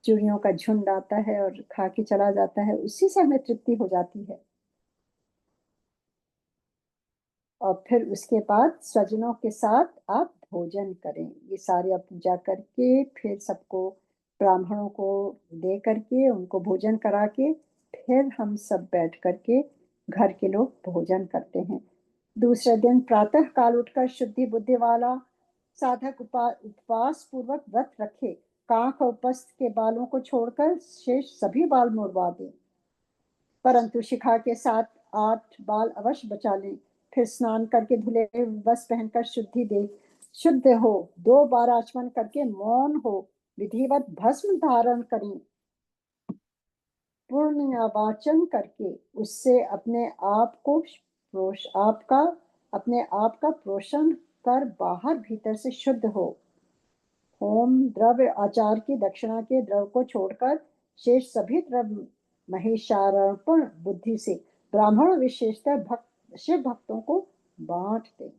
चिड़ियों का झुंड आता है और खा के चला जाता है, उसी से हमें तृप्ति हो जाती है। और फिर उसके बाद स्वजनों के साथ आप भोजन करें। ये सारी आप पूजा करके फिर सबको ब्राह्मणों को दे करके उनको भोजन करा के फिर हम सब बैठ करके घर के लोग भोजन करते हैं। दूसरे दिन प्रातः काल उठकर शुद्धि बुद्धि वाला साधक उपवास पूर्वक व्रत रखे। कांख और उपस्थ के बालों को छोड़कर शेष सभी बाल मुड़वा दें, परंतु शिखा के साथ 8 बाल अवश्य बचा लें। फिर स्नान करके धुले वस्त्र पहनकर शुद्ध हो 2 बार आचमन करके मौन हो विधिवत भस्म धारण करें। पुण्यावाचन करके उससे अपने आप का पोषण कर बाहर भीतर से शुद्ध हो। होम द्रव्य आचार की दक्षिणा के द्रव्य को छोड़कर शेष सभी द्रव्य महेशार्पण बुद्धि से ब्राह्मण विशेषतः शिव भक्तों को बांट दे।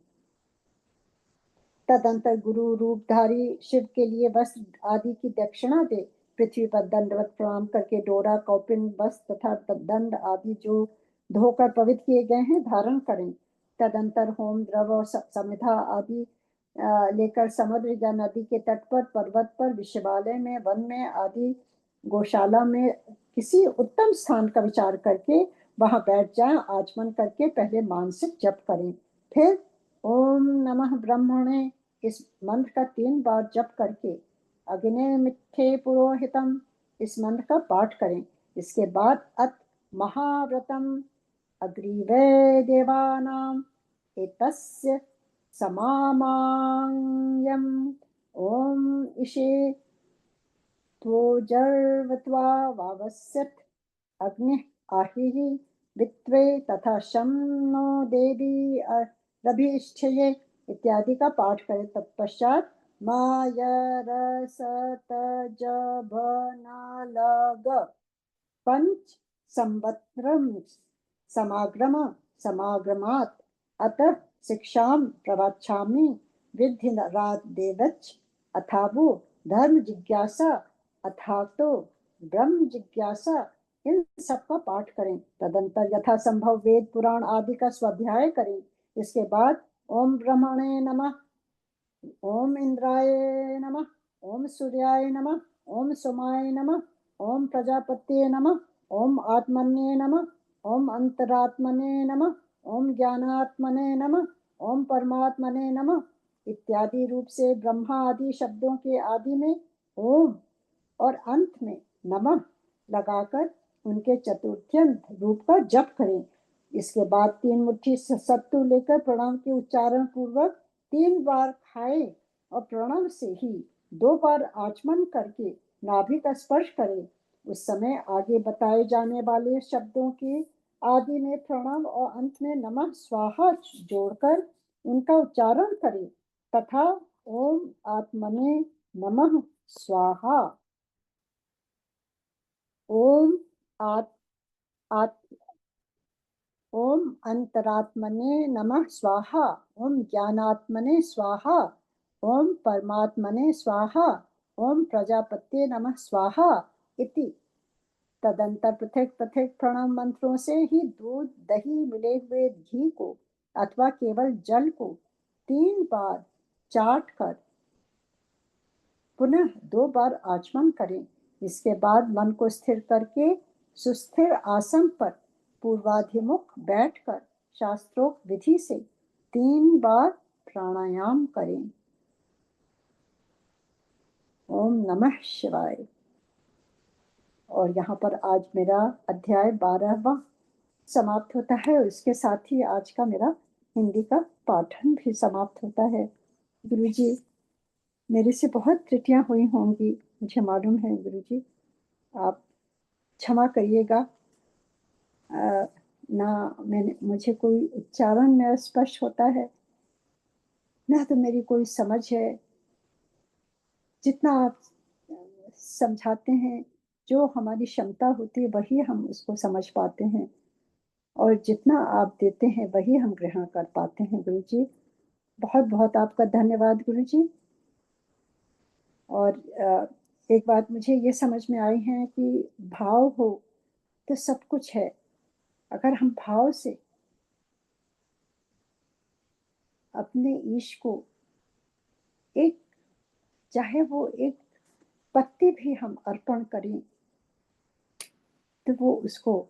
तदंतर गुरु रूपधारी शिव के लिए वस्त्र आदि की दक्षिणा दे। पृथ्वी पर दंडवत प्रणाम करके डोरा कौपिन वस्त्र तथा दंड आदि जो धोकर पवित्र किए गए हैं धारण करें। तदंतर होम द्रव्य और समिधा आदि लेकर समुद्र या नदी के तट पर, पर्वत पर, विश्वविद्यालय में, वन में आदि गौशाला में किसी उत्तम स्थान का विचार करके वहां बैठ जाएं। आचमन करके पहले मानसिक जप करें। फिर ओम नमः ब्रह्मणे इस मंत्र का 3 बार जप करके अग्ने मिथ्ये पुरोहितम इस मंत्र का पाठ करें। इसके बाद अत महाव्रतम अग्रीवे देवानाम एतस्य समामायं ॐ इषे त्वोजर्वत्वा वावस्यत् अग्निः आहिः वित्वे तथा शं नो देवी रभिष्ठये इत्यादि का पाठ करें। तत्पश्चात मायरसतजभनालग पंच संवत्सरं समाग्रम समागमात् अतः शिक्षां प्रवक्ष्यामि विद्धि देवच अथावो धर्म जिज्ञासा अथातो ब्रह्म जिज्ञासा, इन सब का पाठ करें। तदंतर यथा संभव वेद पुराण आदि का स्वाध्याय करें। इसके बाद ओम ब्रह्मणे नमः, ओम इंद्राय नमः, ओम सूर्याय नमः, ओम सोमाय नमः, ओम प्रजापतये नमः, ओम आत्मन्ये नमः, ओम अंतरात्मने नमः, ओम ज्ञानात्मने नमः, ओम परमात्मने नमः इत्यादि रूप से ब्रह्मा आदि शब्दों के आदि में ओम और अंत में नमः लगाकर उनके चतुर्थ्यंत रूप का जप करें। इसके बाद 3 मुट्ठी सत्तू लेकर प्रणव के उच्चारण पूर्वक 3 बार खाएं और प्रणव से ही 2 बार आचमन करके नाभि का स्पर्श करें। उस समय आगे बताए जाने वाले शब्दों के आदि में प्रणव और अंत में नमः स्वाहा जोड़कर उनका उच्चारण करें तथा ओम आत्मने नमः स्वाहा, ओम आत, आत, ओम अंतरात्मने नमः स्वाहा, ओम ज्ञानात्मने स्वाहा, ओम परमात्मने स्वाहा, ओम प्रजापते नमः स्वाहा इति। तदंतर पृथक पृथक प्रणव मंत्रों से ही दूध दही मिले हुए घी को अथवा केवल जल को 3 बार चाट कर पुनः 2 बार आचमन करें। इसके बाद मन को स्थिर करके सुस्थिर आसन पर पूर्वाधिमुख बैठकर शास्त्रोक्त विधि से 3 बार प्राणायाम करें। ओम नमः शिवाय। और यहाँ पर आज मेरा अध्याय 12वां समाप्त होता है और इसके साथ ही आज का मेरा हिंदी का पाठन भी समाप्त होता है। गुरुजी, मेरे से बहुत त्रुटियां हुई होंगी, मुझे मालूम है गुरुजी, आप क्षमा करिएगा। ना मुझे कोई उच्चारण में स्पष्ट होता है, ना तो मेरी कोई समझ है। जितना आप समझाते हैं, जो हमारी क्षमता होती है वही हम उसको समझ पाते हैं और जितना आप देते हैं वही हम ग्रहण कर पाते हैं। गुरुजी, बहुत बहुत आपका धन्यवाद गुरुजी। और एक बात मुझे ये समझ में आई है कि भाव हो तो सब कुछ है। अगर हम भाव से अपने ईश को एक, चाहे वो एक पत्ती भी हम अर्पण करें तो वो उसको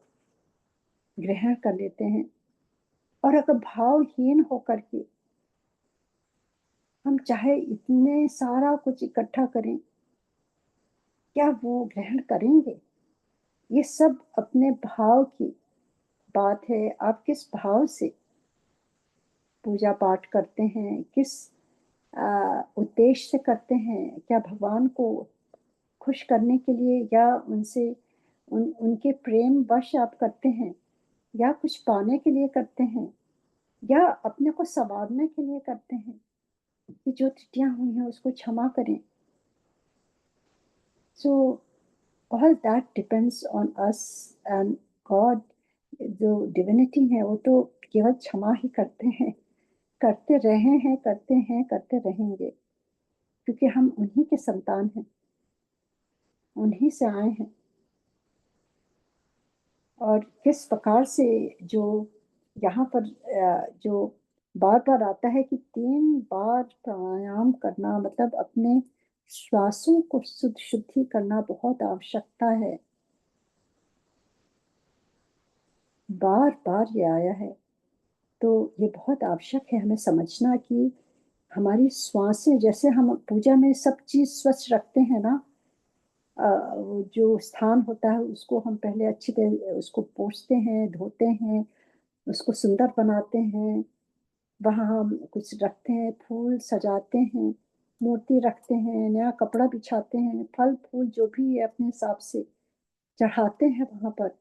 ग्रहण कर लेते हैं। और अगर भावहीन होकर के हम चाहे इतने सारा कुछ इकट्ठा करें, क्या वो ग्रहण करेंगे? ये सब अपने भाव की बात है। आप किस भाव से पूजा पाठ करते हैं, किस उद्देश्य से करते हैं? क्या भगवान को खुश करने के लिए या उनके प्रेम वश आप करते हैं, या कुछ पाने के लिए करते हैं, या अपने को संवारने के लिए करते हैं? कि जो त्रुटियां हुई हैं उसको क्षमा करें। So all that depends on us and God. जो डिविनिटी है वो तो केवल क्षमा ही करते हैं, करते रहे हैं, करते हैं, करते रहेंगे, क्योंकि हम उन्हीं के संतान हैं, उन्हीं से आए हैं। और किस प्रकार से जो यहाँ पर जो बार बार आता है कि 3 बार प्राणायाम करना, मतलब अपने श्वासों को शुद्धि करना बहुत आवश्यकता है। बार बार ये आया है, तो ये बहुत आवश्यक है हमें समझना कि हमारी श्वासें, जैसे हम पूजा में सब चीज स्वच्छ रखते हैं ना, जो स्थान होता है उसको हम पहले अच्छी तरह उसको पोंछते हैं, धोते हैं, उसको सुंदर बनाते हैं, वहाँ हम कुछ रखते हैं, फूल सजाते हैं, मूर्ति रखते हैं, नया कपड़ा बिछाते हैं, फल फूल जो भी है अपने हिसाब से चढ़ाते हैं वहाँ पर,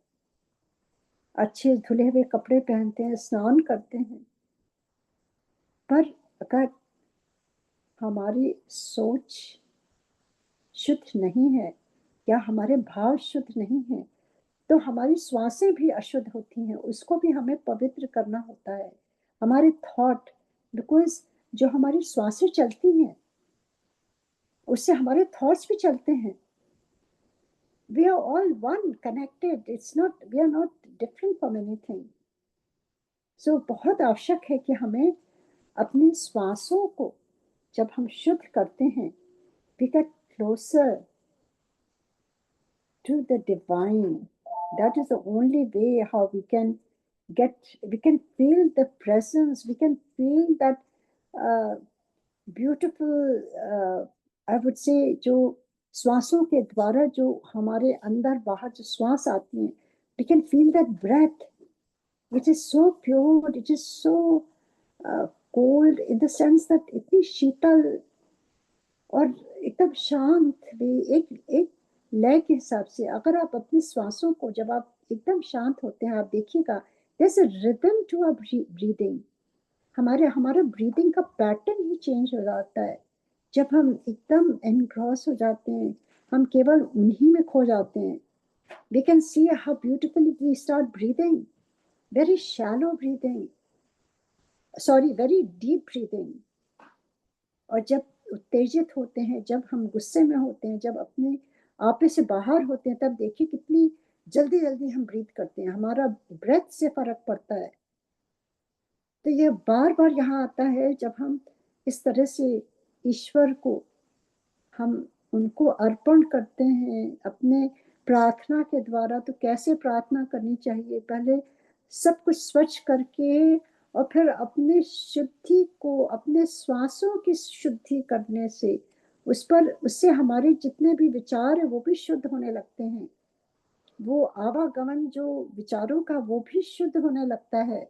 अच्छे धुले हुए कपड़े पहनते हैं, स्नान करते हैं। पर अगर हमारी सोच शुद्ध नहीं है या हमारे भाव शुद्ध नहीं है तो हमारी श्वासें भी अशुद्ध होती हैं, उसको भी हमें पवित्र करना होता है। हमारे थॉट, बिकॉज जो हमारी श्वासें चलती हैं उससे हमारे थॉट्स भी चलते हैं। We are all one connected, it's not, we are not different from anything. So बहुत आवश्यक है कि हमें अपनी श्वासों को जब हम शुद्ध करते हैं, we get closer to the divine. That is the only way how we can feel the presence, we can feel that beautiful, I would say, जो श्वासों के द्वारा जो हमारे अंदर बाहर जो श्वास आती हैं, we can feel that breath, which is so pure, it is so cold in the sense that इतनी शीतल और एकदम शांत भी, एक लय के हिसाब से अगर आप अपनी श्वासों को, जब आप एकदम शांत होते हैं, आप देखिएगा there is a rhythm to our breathing. हमारा ब्रीदिंग का पैटर्न ही चेंज हो जाता है जब हम एकदम एनग्रॉस हो जाते हैं, हम केवल उन्हीं में खो जाते हैं। We can see how beautifully we start breathing, very shallow breathing, sorry very deep breathing. और जब उत्तेजित होते हैं, जब हम गुस्से में होते हैं, जब अपने आपे से बाहर होते हैं, तब देखिए कितनी जल्दी जल्दी हम ब्रीथ करते हैं, हमारा ब्रेथ से फर्क पड़ता है। तो ये बार बार यहाँ आता है जब हम इस तरह से ईश्वर को हम उनको अर्पण करते हैं अपने प्रार्थना के द्वारा। तो कैसे प्रार्थना करनी चाहिए, पहले सब कुछ स्वच्छ करके और फिर अपने शुद्धि को, अपने श्वासों की शुद्धि करने से उस पर, उससे हमारे जितने भी विचार है वो भी शुद्ध होने लगते हैं, वो आवागमन जो विचारों का वो भी शुद्ध होने लगता है।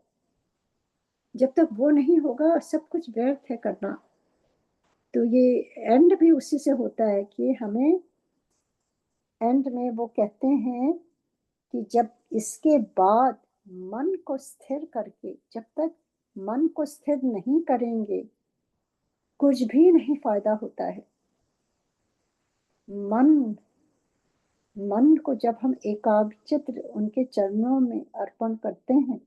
जब तक वो नहीं होगा सब कुछ व्यर्थ है करना। तो ये एंड भी उसी से होता है कि हमें एंड में वो कहते हैं कि जब इसके बाद मन को स्थिर करके, जब तक मन को स्थिर नहीं करेंगे कुछ भी नहीं फायदा होता है। मन को जब हम एकाग्रचित्त उनके चरणों में अर्पण करते हैं,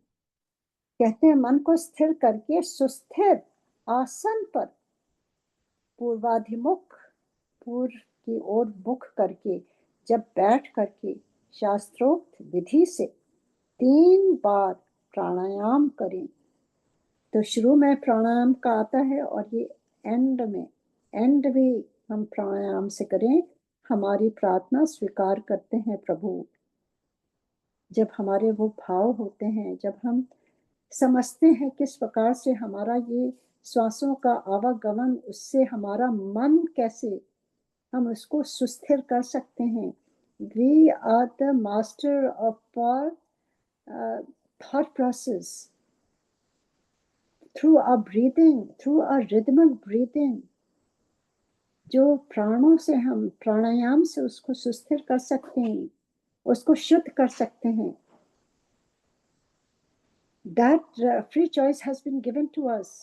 कहते हैं मन को स्थिर करके सुस्थिर आसन पर पूर्वाधिमुख, पूर्व की ओर मुख करके जब बैठ करके शास्त्रोक्त विधि से 3 बार प्राणायाम करें। तो शुरू में प्राणायाम का आता है और ये एंड भी हम प्राणायाम से करें। हमारी प्रार्थना स्वीकार करते हैं प्रभु। जब हमारे वो भाव होते हैं, जब हम समझते हैं किस प्रकार से हमारा ये श्वासों का आवागमन, उससे हमारा मन कैसे हम उसको सुस्थिर कर सकते हैं। We are the master of our thought process through our breathing, through our rhythmic breathing. जो प्राणों से हम प्राणायाम से उसको सुस्थिर कर सकते हैं, उसको शुद्ध कर सकते हैं। That free choice has been given to us.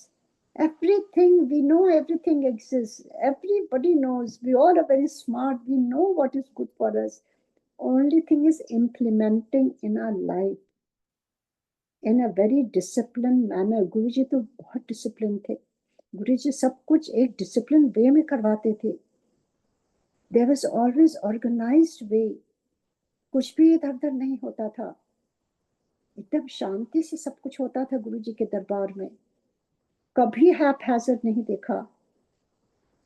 Everything we know, everything exists, everybody knows, we all are very smart, we know what is good for us. Only thing is implementing in our life in a very disciplined manner. गुरु जी तो बहुत discipline थे, गुरु जी सब कुछ एक discipline way में करवाते थे। There was always organized way, कुछ भी इधर उधर नहीं होता था, एकदम शांति से सब कुछ होता था गुरु जी के दरबार में। कभी हैपहैज़र्ड नहीं देखा।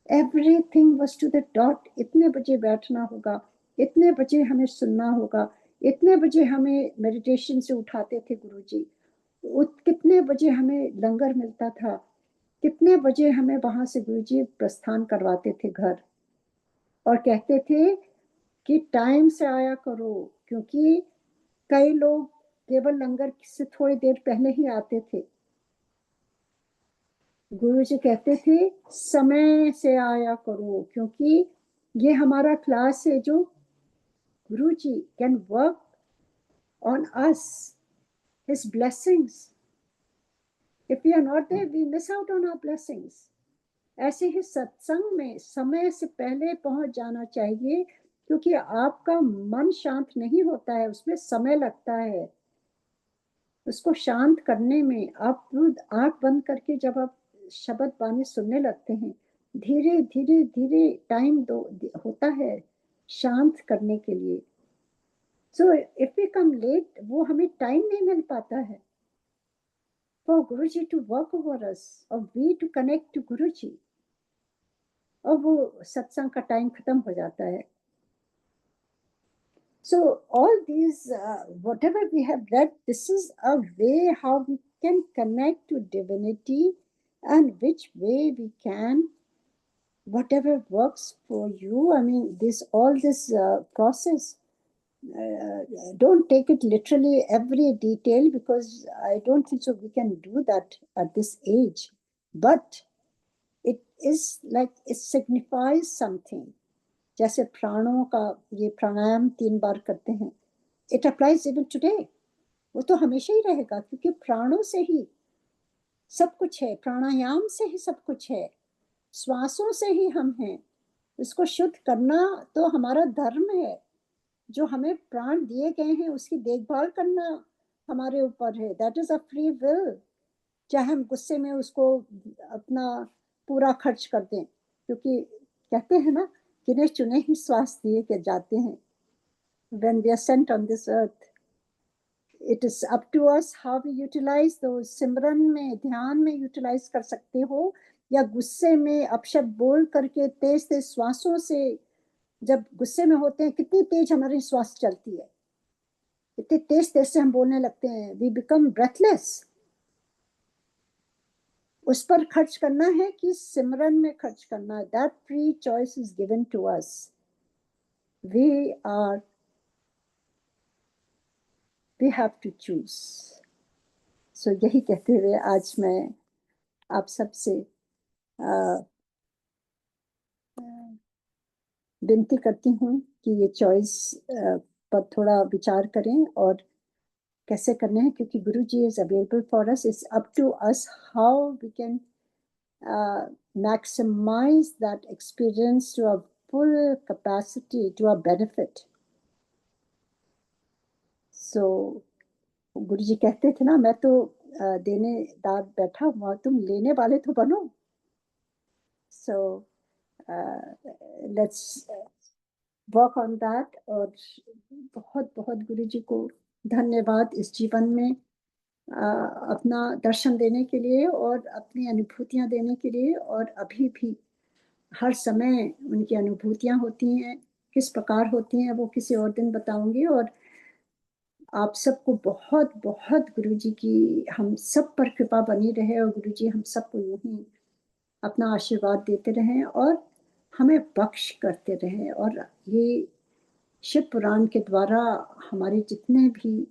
Everything was to the dot. इतने बजे बैठना होगा, इतने बजे हमें सुनना होगा, इतने बजे हमें मेडिटेशन से उठाते थे गुरुजी, कितने बजे हमें लंगर मिलता था, कितने बजे हमें वहां से गुरुजी प्रस्थान करवाते थे घर, और कहते थे कि टाइम से आया करो, क्योंकि कई लोग केवल लंगर से थोड़ी देर पहले ही आते थे। गुरु जी कहते थे समय से आया करो, क्योंकि ये हमारा क्लास है जो guru ji can work on us, his blessings. If we are not there we miss out on our blessings. ऐसे ही सत्संग में समय से पहले पहुंच जाना चाहिए, क्योंकि आपका मन शांत नहीं होता है, उसमें समय लगता है उसको शांत करने में। आप आंख बंद करके जब आप शब्द बानी सुनने लगते हैं, धीरे धीरे धीरे टाइम दो होता है शांत करने के लिए। So if we come late, वो हमें टाइम नहीं मिल पाता है for guru ji to work over us और वी टू कनेक्ट टू गुरु जी, और वो सत्संग का टाइम खत्म हो जाता है। So all these, whatever we have read, this is a way how we can connect to divinity, and which way we can, whatever works for you. I mean, this process, don't take it literally every detail, because I don't think so we can do that at this age. But it is like it signifies something. जैसे प्राणों का ये प्राणायाम 3 बार करते हैं, it applies even today. वो तो हमेशा ही रहेगा, क्योंकि प्राणों से ही सब कुछ है, प्राणायाम से ही सब कुछ है, श्वासों से ही हम हैं। इसको शुद्ध करना तो हमारा धर्म है, जो हमें प्राण दिए गए हैं उसकी देखभाल करना हमारे ऊपर है। That is a free will. चाहे हम गुस्से में उसको अपना पूरा खर्च कर दें, क्योंकि कहते हैं ना, गिने चुने ही श्वास दिए के जाते हैं। when we are sent on this earth, it is up to us how we utilize those। सिमरन में, ध्यान में यूटिलाइज कर सकते हो, या गुस्से में अपशब्द बोल करके तेज तेज श्वासों से, जब गुस्से में होते हैं कितनी तेज हमारी श्वास चलती है, इतने तेज तेज से हम बोलने लगते हैं, वी बिकम ब्रेथलेस। उस पर खर्च करना है कि सिमरन में खर्च करना है। That free choice is given to us. We have to choose. So यही कहते हुए आज मैं आप सबसे विनती करती हूँ कि ये चॉइस पर थोड़ा विचार करें और कैसे करने हैं, क्योंकि guru ji is available for us. It's up to us how we can maximize that experience to our full capacity, to our benefit. So गुरु जी कहते थे ना, मैं तो देने दार बैठा हुआ, तुम लेने वाले तो बनो। So let's work on that. और बहुत बहुत गुरु जी को धन्यवाद इस जीवन में अपना दर्शन देने के लिए और अपनी अनुभूतियां देने के लिए। और अभी भी हर समय उनकी अनुभूतियां होती हैं, किस प्रकार होती हैं वो किसी और दिन बताऊंगी। और आप सबको बहुत बहुत गुरु जी की हम सब पर कृपा बनी रहे, और गुरु जी हम सबको यूं ही अपना आशीर्वाद देते रहें और हमें बख्श करते रहें। और ये शिव पुराण के द्वारा हमारे जितने भी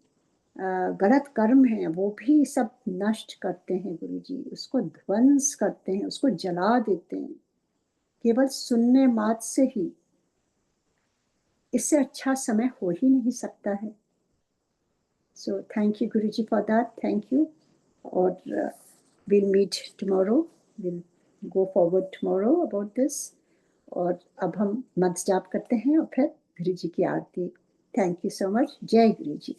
गलत कर्म हैं वो भी सब नष्ट करते हैं गुरु जी, उसको ध्वंस करते हैं, उसको जला देते हैं केवल सुनने मात्र से ही। इससे अच्छा समय हो ही नहीं सकता है। So thank you Guru ji for that, thank you. और we'll meet tomorrow, we'll go forward tomorrow about this। और अब हम मंत्र जाप करते हैं और फिर गुरु जी की आरती। Thank you so much. जय गुरु जी।